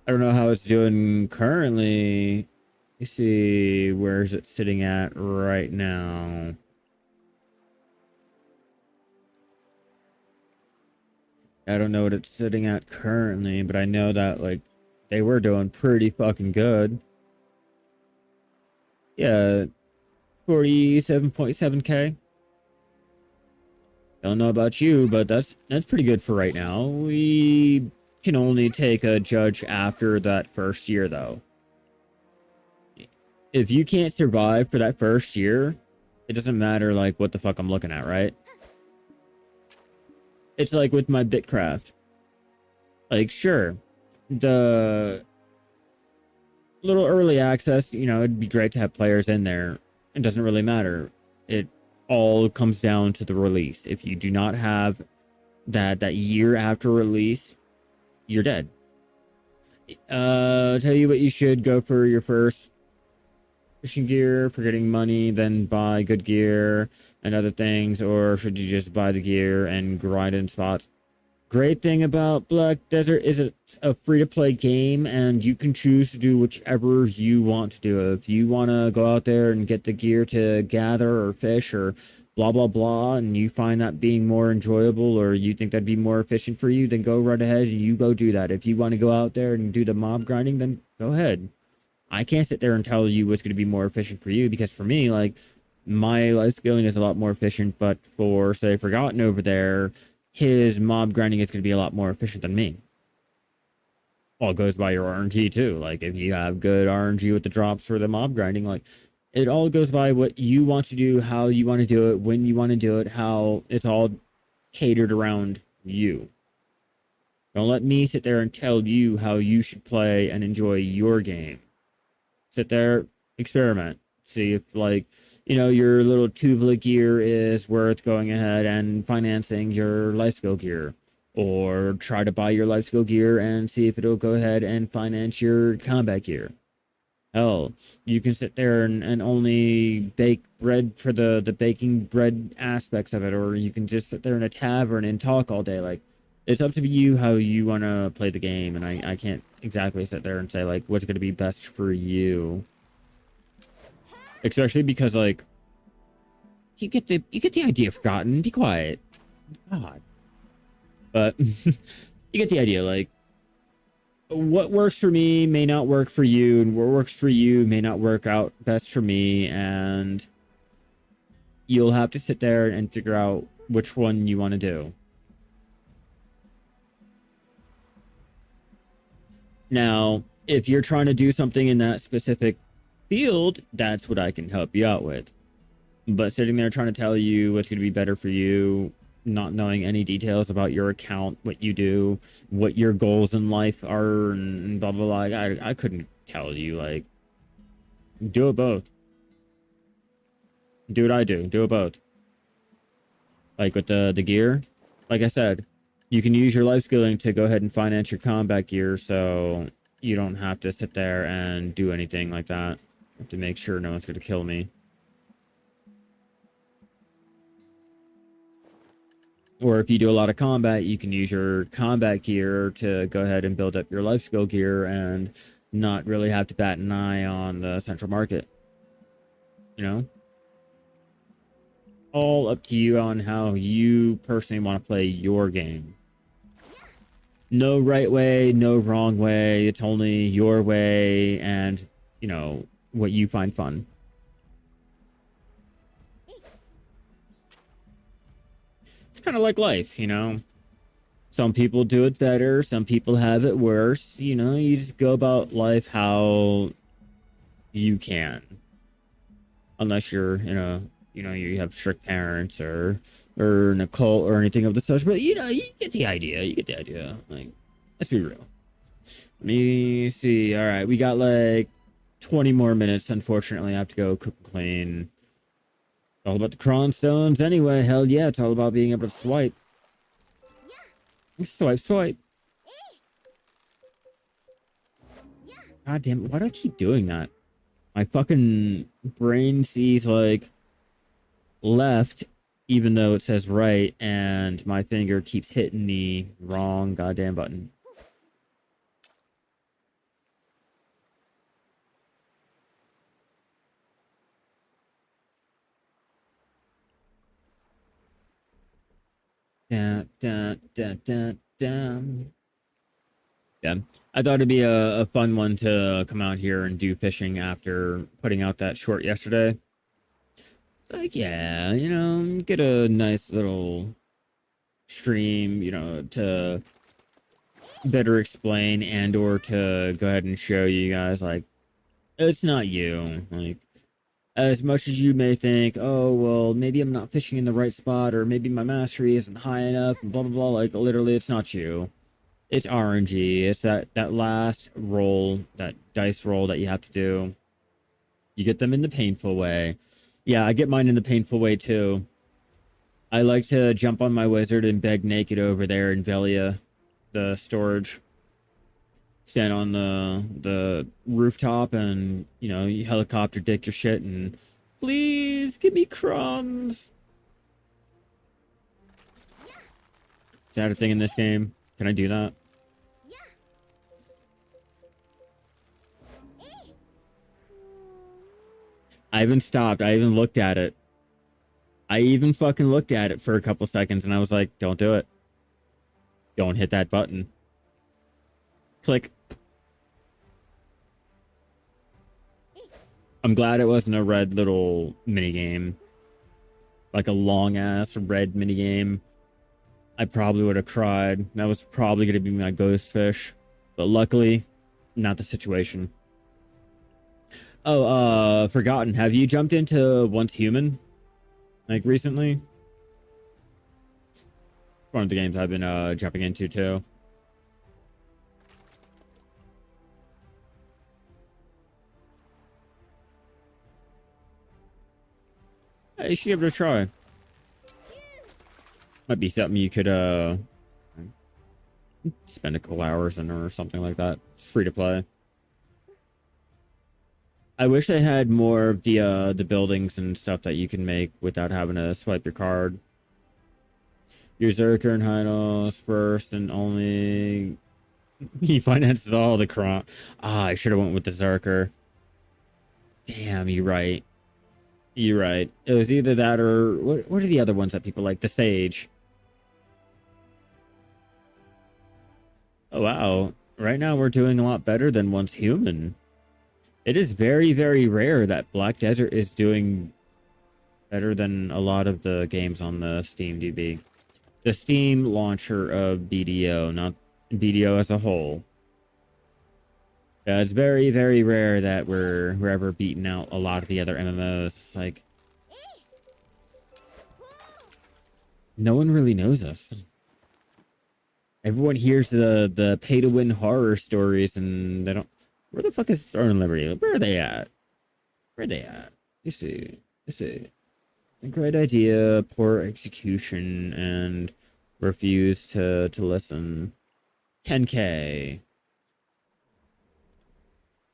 I don't know how it's doing currently. Let's see, where is it sitting at right now? I don't know what it's sitting at currently, but I know that like they were doing pretty fucking good. Yeah, 47.7K. Don't know about you, but that's pretty good for right now. We can only take a judge after that first year, though. If you can't survive for that first year, it doesn't matter like what the fuck I'm looking at, right? It's like with my Bitcraft. Like, sure, the little early access, you know, it'd be great to have players in there. It doesn't really matter. It all comes down to the release. If you do not have that year after release, you're dead. Tell you what, you should go for your first fishing gear for getting money, then buy good gear and other things, or should you just buy the gear and grind in spots? Great thing about Black Desert is it's a free-to-play game, and you can choose to do whichever you want to do. If you want to go out there and get the gear to gather or fish or blah, blah, blah, and you find that being more enjoyable, or you think that'd be more efficient for you, then go right ahead and you go do that. If you want to go out there and do the mob grinding, then go ahead. I can't sit there and tell you what's going to be more efficient for you, because for me, like, my Lifeskilling is a lot more efficient, but for, say, Forgotten over there, his mob grinding is going to be a lot more efficient than me. Well, it goes by your RNG too. Like, if you have good RNG with the drops for the mob grinding, like, It all goes by what you want to do, how you want to do it, when you want to do it, how it's all catered around you. Don't let me sit there and tell you how you should play and enjoy your game. Sit there, experiment, see if, like, you know, your little Twighlite gear is worth going ahead and financing your life skill gear, or try to buy your life skill gear and see if it'll go ahead and finance your combat gear. Hell, you can sit there and only bake bread for the baking bread aspects of it, or you can just sit there in a tavern and talk all day. Like, it's up to you how you want to play the game, and I can't exactly sit there and say, like, what's going to be best for you. Especially because, like, you get the idea, Forgotten. Be quiet. God. But you get the idea, like, what works for me may not work for you, and what works for you may not work out best for me, and you'll have to sit there and figure out which one you want to do. Now, if you're trying to do something in that specific field, that's what I can help you out with. But sitting there trying to tell you what's going to be better for you, not knowing any details about your account, what you do, what your goals in life are, and blah, blah, blah. I couldn't tell you, like, do it both. Do what I do. Do it both. Like with the gear, like I said, you can use your life skilling to go ahead and finance your combat gear, so you don't have to sit there and do anything like that. You have to make sure no one's going to kill me. Or if you do a lot of combat, you can use your combat gear to go ahead and build up your life skill gear and not really have to bat an eye on the central market. You know? All up to you on how you personally want to play your game. No right way, no wrong way. It's only your way and, you know, what you find fun. It's kind of like life, you know? Some people do it better. Some people have it worse. You know, you just go about life how you can. Unless you're in a, you know, you have strict parents or in a cult or anything of the such. But, you know, you get the idea. You get the idea. Like, let's be real. Let me see. All right, we got like 20 more minutes. Unfortunately, I have to go cook and clean. All about the cron stones anyway. Hell yeah, it's all about being able to swipe. Swipe, swipe. God damn it, why do I keep doing that? My fucking brain sees, like, left, even though it says right, and my finger keeps hitting the wrong goddamn button. Dun, dun, dun, dun, dun. Yeah, I thought it'd be a fun one to come out here and do fishing after putting out that short yesterday. It's like, yeah, you know, get a nice little stream, you know, to better explain and or to go ahead and show you guys, like, it's not you. Like, as much as you may think, oh, well, maybe I'm not fishing in the right spot, or maybe my mastery isn't high enough, and blah, blah, blah, like, literally, it's not you. It's RNG. It's that last roll, that dice roll that you have to do. You get them in the painful way. Yeah, I get mine in the painful way, too. I like to jump on my wizard and beg naked over there in Velia, the storage. Stand on the rooftop and, you know, you helicopter dick your shit and, please give me crumbs. Is that a thing in this game? Can I do that? I even stopped. I even looked at it. I even fucking looked at it for a couple seconds and I was like, don't do it. Don't hit that button. Click. I'm glad it wasn't a red little minigame. Like a long ass red minigame. I probably would have cried. That was probably going to be my ghost fish. But luckily, not the situation. Oh, Forgotten. Have you jumped into Once Human? Like recently? One of the games I've been jumping into too. Hey, you should give it a try. Might be something you could spend a couple hours in or something like that. It's free to play. I wish they had more of the buildings and stuff that you can make without having to swipe your card. Your Zerker and Hynos first and only. He finances all the crime. Ah, I should have went with the Zerker. Damn, you're right. You're right. It was either that or what are the other ones that people like? The Sage. Oh wow. Right now we're doing a lot better than Once Human. It is very, very rare that Black Desert is doing better than a lot of the games on the Steam DB. The Steam launcher of BDO, not BDO as a whole. Yeah, it's very, very rare that we're ever beating out a lot of the other MMOs. It's like no one really knows us. Everyone hears the pay to win horror stories and they don't. Where the fuck is Throne and Liberty? Where are they at? Where are they at? You see. You see. A great idea, poor execution, and refuse to listen. 10K.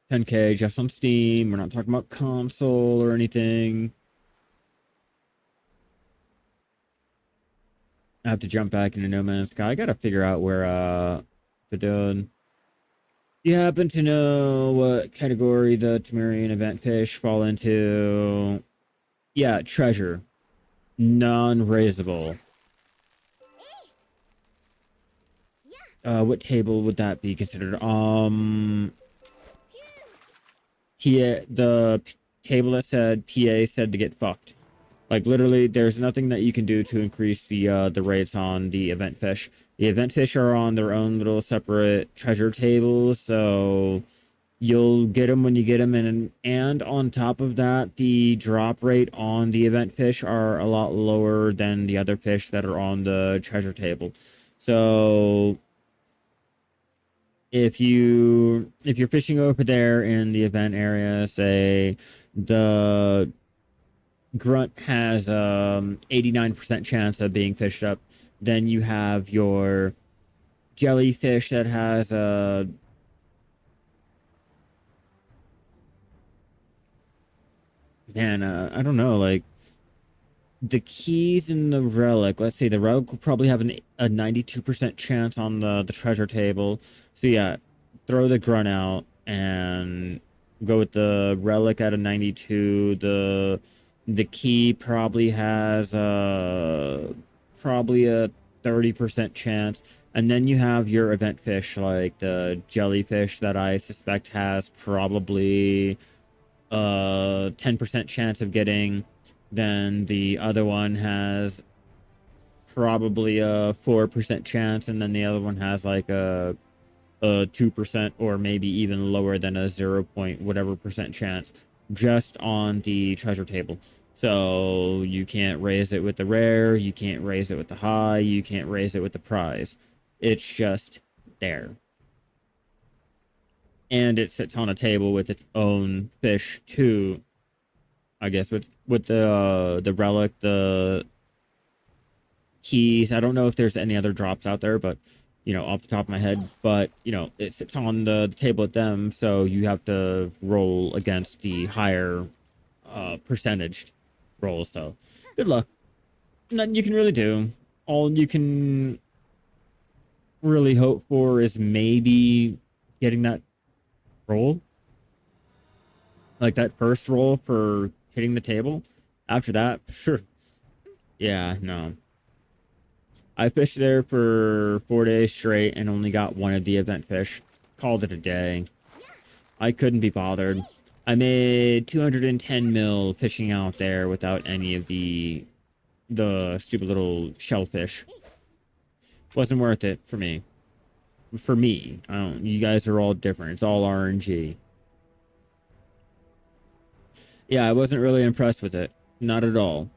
10K just on Steam. We're not talking about console or anything. I have to jump back into No Man's Sky. I gotta figure out where they're doing. Do you happen to know what category the Temerian event fish fall into? Yeah, treasure. Non-raisable. What table would that be considered? The table that said PA said to get fucked. Like literally, there's nothing that you can do to increase the rates on the event fish. The event fish are on their own little separate treasure table, so you'll get them when you get them, and on top of that, the drop rate on the event fish are a lot lower than the other fish that are on the treasure table. So if you're fishing over there in the event area, say the grunt has 89% chance of being fished up, then you have your jellyfish that has a I don't know, like the keys in the relic. Let's see, the relic will probably have a 92% chance on the treasure table. So yeah, throw the grunt out and go with the relic at a 92. The key probably has probably a 30% chance. And then you have your event fish, like the jellyfish that I suspect has probably 10% chance of getting. Then the other one has probably a 4% chance, and then the other one has like a 2% or maybe even lower than a 0 point whatever percent chance just on the treasure table. So you can't raise it with the rare, you can't raise it with the high, you can't raise it with the prize. It's just there. And it sits on a table with its own fish too. I guess with the relic, the keys. I don't know if there's any other drops out there, but you know, off the top of my head, but you know, it sits on the table with them, so you have to roll against the higher percentage rolls. So good luck. Nothing you can really do. All you can really hope for is maybe getting that roll, like that first roll for hitting the table. After that, sure. Yeah, no. I fished there for 4 days straight and only got one of the event fish. Called it a day. I couldn't be bothered. I made 210 mil fishing out there without any of the stupid little shellfish. Wasn't worth it for me. For me. I don't. You guys are all different. It's all RNG. Yeah, I wasn't really impressed with it. Not at all.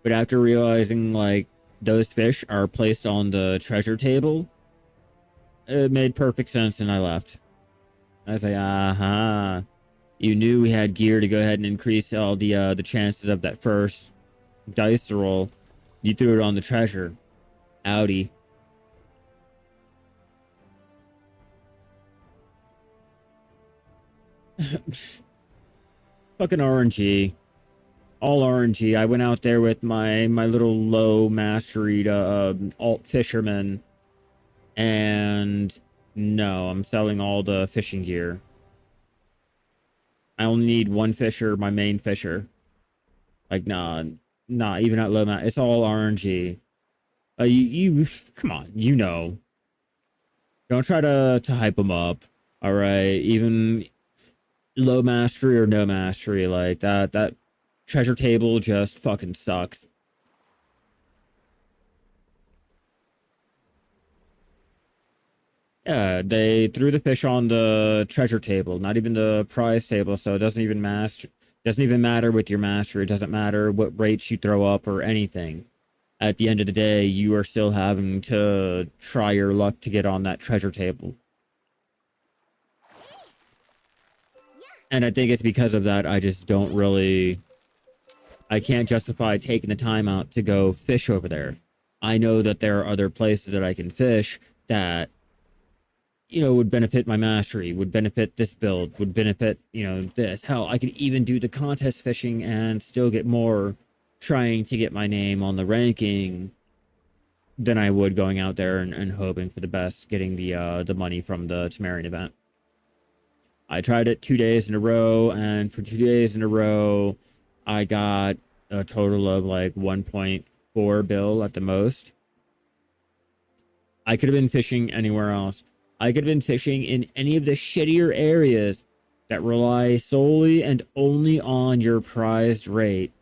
But after realizing, like, those fish are placed on the treasure table, it made perfect sense and I left. I was like, aha. You knew we had gear to go ahead and increase all the chances of that first dice roll. You threw it on the treasure. Audi. Fucking RNG. All RNG. I went out there with my little low mastery alt fisherman, and no, I'm selling all the fishing gear. I only need one fisher, my main fisher. Like, nah, not even at low mat. It's all RNG. You come on, you know. Don't try to hype them up. All right, even low mastery or no mastery, like that treasure table just fucking sucks. Yeah, they threw the fish on the treasure table, not even the prize table, so it doesn't even matter with your mastery. It doesn't matter what rates you throw up or anything. At the end of the day, you are still having to try your luck to get on that treasure table. And I think it's because of that I just don't really, I can't justify taking the time out to go fish over there. I know that there are other places that I can fish that, you know, would benefit my mastery, would benefit this build, would benefit, you know, this. Hell, I could even do the contest fishing and still get more trying to get my name on the ranking than I would going out there and hoping for the best, getting the money from the Tamarian event. I tried it 2 days in a row, and for 2 days in a row, I got a total of like 1.4 bill at the most. I could have been fishing anywhere else. I could have been fishing in any of the shittier areas that rely solely and only on your prized rate,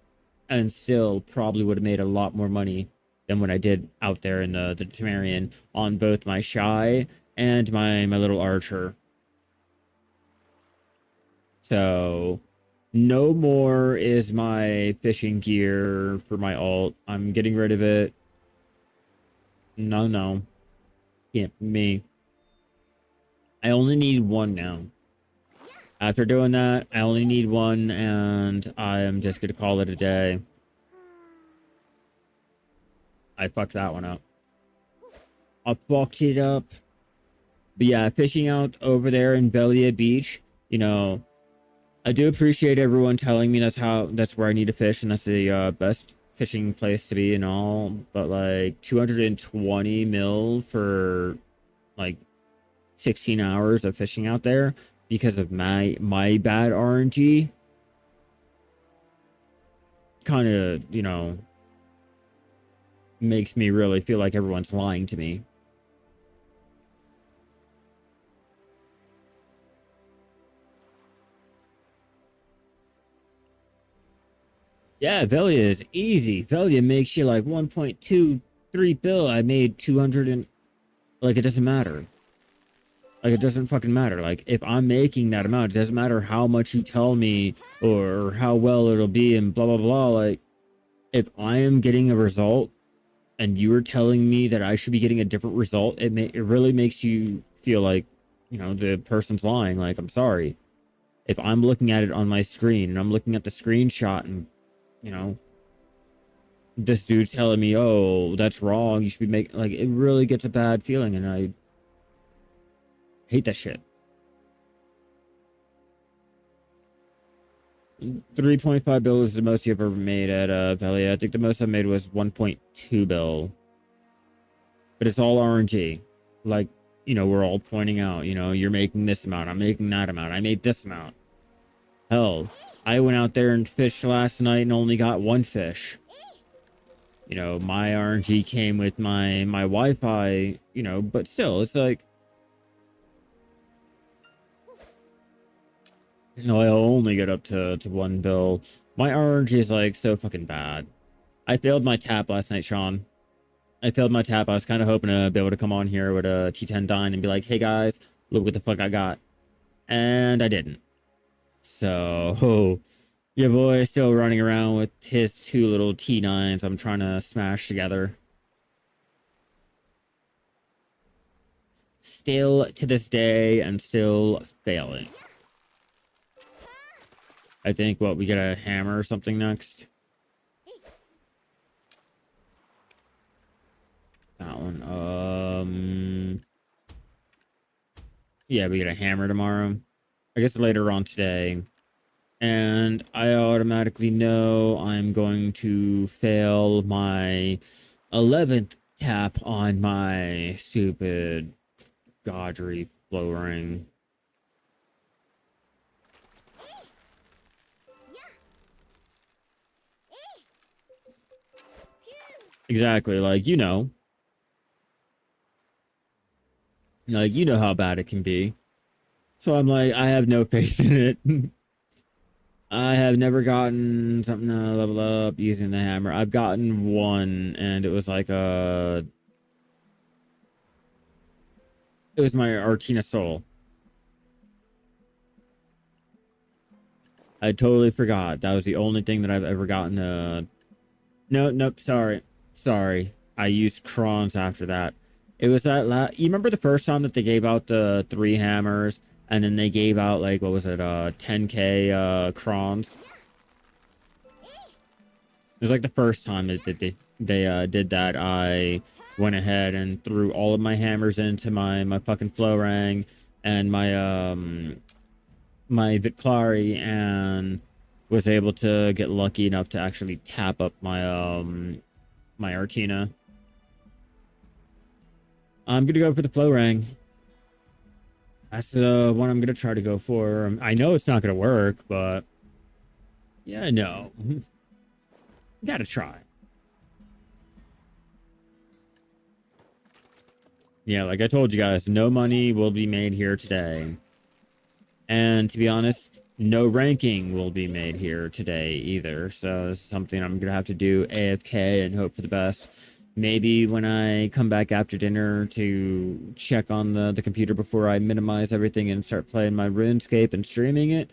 and still probably would have made a lot more money than what I did out there in the Tamarian on both my shy and my little archer. So no more is my fishing gear for my alt. I'm getting rid of it. No. Can't me. I only need one now. After doing that, I only need one, and I am just gonna call it a day. I fucked that one up. I fucked it up. But yeah, fishing out over there in Belia Beach, you know, I do appreciate everyone telling me that's where I need to fish, and that's the best fishing place to be and all. But like 220 mil for like 16 hours of fishing out there because of my bad RNG kind of, you know, makes me really feel like everyone's lying to me. Yeah, Velia is easy. Velia makes you like 1.23 bill. I made 200 and like, it doesn't matter. Like, it doesn't fucking matter. Like, if I'm making that amount, it doesn't matter how much you tell me or how well it'll be and blah, blah, blah. Like, if I am getting a result and you're telling me that I should be getting a different result, it really makes you feel like, you know, the person's lying. Like, I'm sorry. If I'm looking at it on my screen and I'm looking at the screenshot and, you know, this dude's telling me, oh, that's wrong, you should be making, like, it really gets a bad feeling, and I hate that shit. 3.5 bill is the most you've ever made at Velia. I think the most I made was 1.2 bill. But it's all RNG. Like, you know, we're all pointing out, you know, you're making this amount, I'm making that amount, I made this amount. Hell, I went out there and fished last night and only got one fish. You know, my RNG came with my Wi-Fi, you know, but still, it's like, no, I'll only get up to 1 bill. My RNG is like so fucking bad. I failed my tap last night, Sean. I failed my tap. I was kind of hoping to be able to come on here with a T10 Dine and be like, hey guys, look what the fuck I got. And I didn't. So, your boy is still running around with his two little T9s I'm trying to smash together. Still to this day and still failing. I think, what, we get a hammer or something next? That one. Yeah, we get a hammer tomorrow. I guess later on today. And I automatically know I'm going to fail my 11th tap on my stupid Godry flow ring. Exactly, like, you know. Like, you know how bad it can be. So I'm like, I have no faith in it. I have never gotten something to level up using the hammer. I've gotten one, and it was like it was my Artina Soul. I totally forgot. That was the only thing that I've ever gotten. No, nope, sorry. I used crons after that. It was that you remember the first time that they gave out the 3 hammers, and then they gave out, like, what was it, 10k crons? It was like the first time that they did that. I went ahead and threw all of my hammers into my fucking Florang and my Vitklari, and was able to get lucky enough to actually tap up my Artina. I'm gonna go for the Florang. That's the one I'm gonna try to go for. I know it's not gonna work, but yeah, no. Gotta try. Yeah, like I told you guys, no money will be made here today. And to be honest, no ranking will be made here today either. So this is something I'm gonna have to do AFK and hope for the best. Maybe when I come back after dinner to check on the computer before I minimize everything and start playing my RuneScape and streaming it,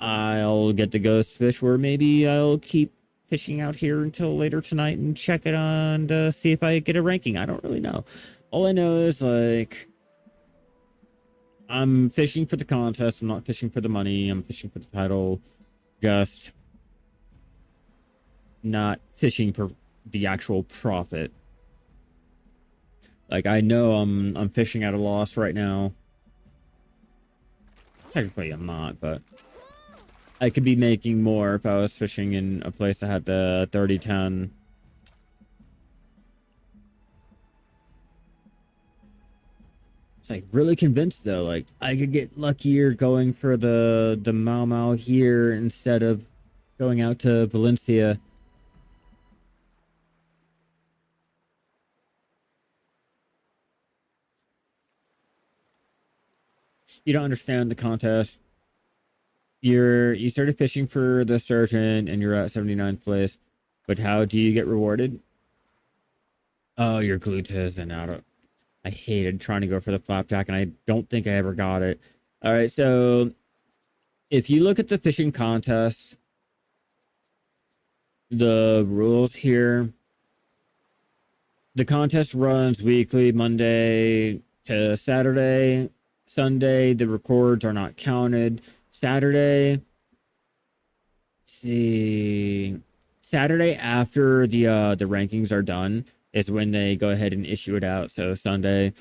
I'll get the ghost fish, or maybe I'll keep fishing out here until later tonight and check it on to see if I get a ranking. I don't really know. All I know is, like, I'm fishing for the contest. I'm not fishing for the money. I'm fishing for the title. Just not fishing for the actual profit. Like, I know I'm fishing at a loss right now. Technically, I'm not, but I could be making more if I was fishing in a place that had the 30-10. It's like really convinced though, like I could get luckier going for the Maomao here instead of going out to Valencia. You don't understand the contest. You started fishing for the surgeon and you're at 79th place, but how do you get rewarded? Oh, you're glued to his and out of. I hated trying to go for the flapjack, and I don't think I ever got it. All right, so if you look at the fishing contest, the rules here, the contest runs weekly, Monday to Saturday. Sunday, the records are not counted. Saturday, see, Saturday after the rankings are done is when they go ahead and issue it out. So Sunday,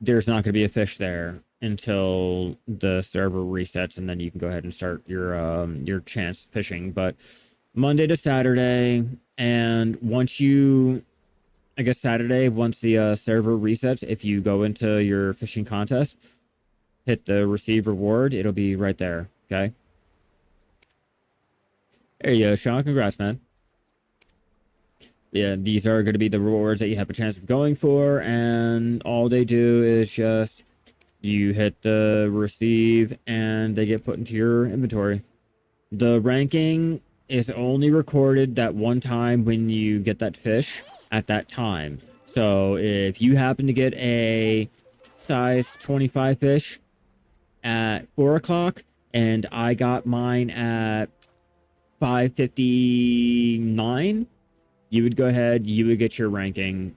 there's not going to be a fish there until the server resets, and then you can go ahead and start your chance fishing. But Monday to Saturday, and once you, I guess Saturday, once the server resets, if you go into your fishing contest, hit the receive reward, it'll be right there. Okay. There you go, Sean. Congrats, man. Yeah, these are going to be the rewards that you have a chance of going for, and all they do is just you hit the receive and they get put into your inventory. The ranking is only recorded that one time when you get that fish at that time. So if you happen to get a size 25 fish at 4 o'clock, and I got mine at 559, you would go ahead, you would get your ranking.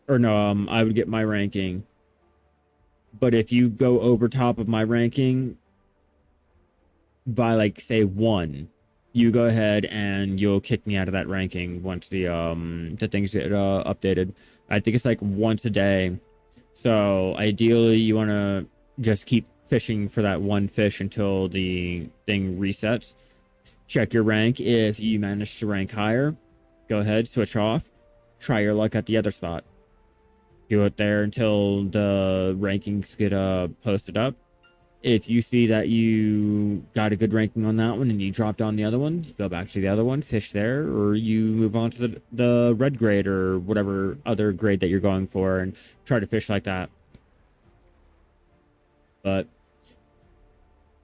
Or no, I would get my ranking. But if you go over top of my ranking by like say 1, you go ahead and you'll kick me out of that ranking once the things get updated. I think it's like once a day. So ideally you want to just keep fishing for that one fish until the thing resets. Check your rank. If you manage to rank higher, go ahead, switch off, try your luck at the other spot. Do it there until the rankings get posted up. If you see that you got a good ranking on that one and you dropped on the other one, you go back to the other one, fish there, or you move on to the red grade or whatever other grade that you're going for and try to fish like that. But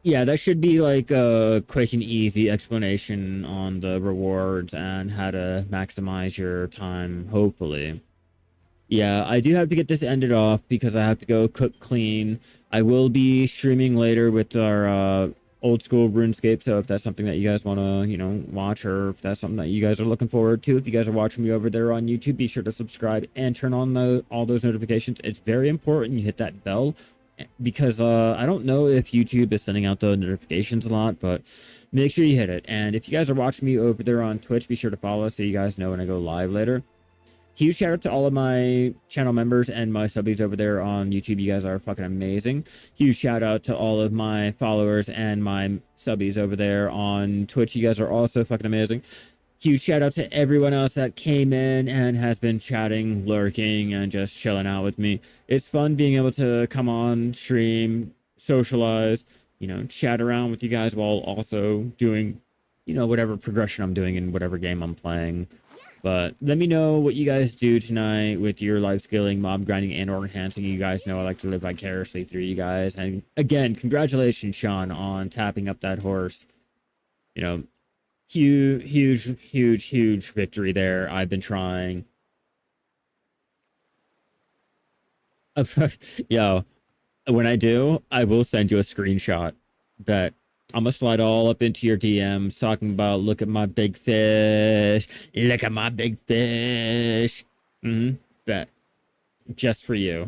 yeah, that should be like a quick and easy explanation on the rewards and how to maximize your time, hopefully. Yeah, I do have to get this ended off because I have to go cook clean. I will be streaming later with our old school RuneScape, so if that's something that you guys want to, you know, watch, or if that's something that you guys are looking forward to, if you guys are watching me over there on YouTube, be sure to subscribe and turn on all those notifications. It's very important you hit that bell because I don't know if YouTube is sending out the notifications a lot, but make sure you hit it. And if you guys are watching me over there on Twitch, be sure to follow so you guys know when I go live later. Huge shout out to all of my channel members and my subbies over there on YouTube. You guys are fucking amazing. Huge shout out to all of my followers and my subbies over there on Twitch. You guys are also fucking amazing. Huge shout out to everyone else that came in and has been chatting, lurking, and just chilling out with me. It's fun being able to come on, stream, socialize, you know, chat around with you guys while also doing, you know, whatever progression I'm doing in whatever game I'm playing. But let me know what you guys do tonight with your life skilling, mob grinding, and or enhancing. You guys know I like to live vicariously through you guys. And again, congratulations, Sean, on tapping up that horse. You know, huge victory there. I've been trying. Yo, when I do, I will send you a screenshot. Bet. I'm gonna slide all up into your DMs talking about, look at my big fish. Look at my big fish. Bet. Just for you.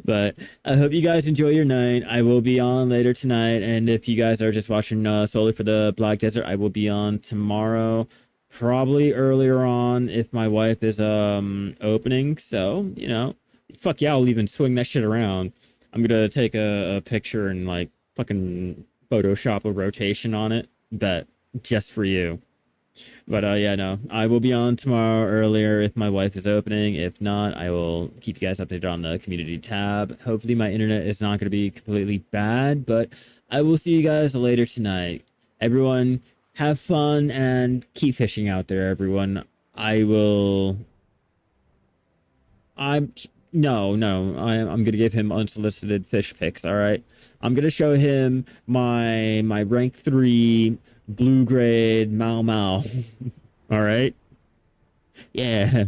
But I hope you guys enjoy your night. I will be on later tonight. And if you guys are just watching solely for the Black Desert, I will be on tomorrow. Probably earlier on if my wife is opening. So, you know, fuck yeah, I'll even swing that shit around. I'm gonna take a picture and like fucking Photoshop a rotation on it, bet, just for you. But yeah, no, I will be on tomorrow earlier if my wife is opening. If not, I will keep you guys updated on the community tab. Hopefully my internet is not going to be completely bad, but I will see you guys later tonight. Everyone, have fun and keep fishing out there, everyone. No, I'm gonna give him unsolicited fish pics. All right, I'm gonna show him my rank 3 blue grade Maomao. All right, yeah.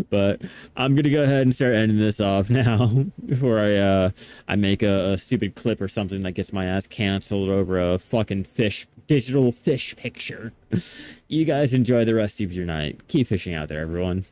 But I'm gonna go ahead and start ending this off now before I make a stupid clip or something that gets my ass canceled over a fucking digital fish picture. You guys enjoy the rest of your night. Keep fishing out there, everyone.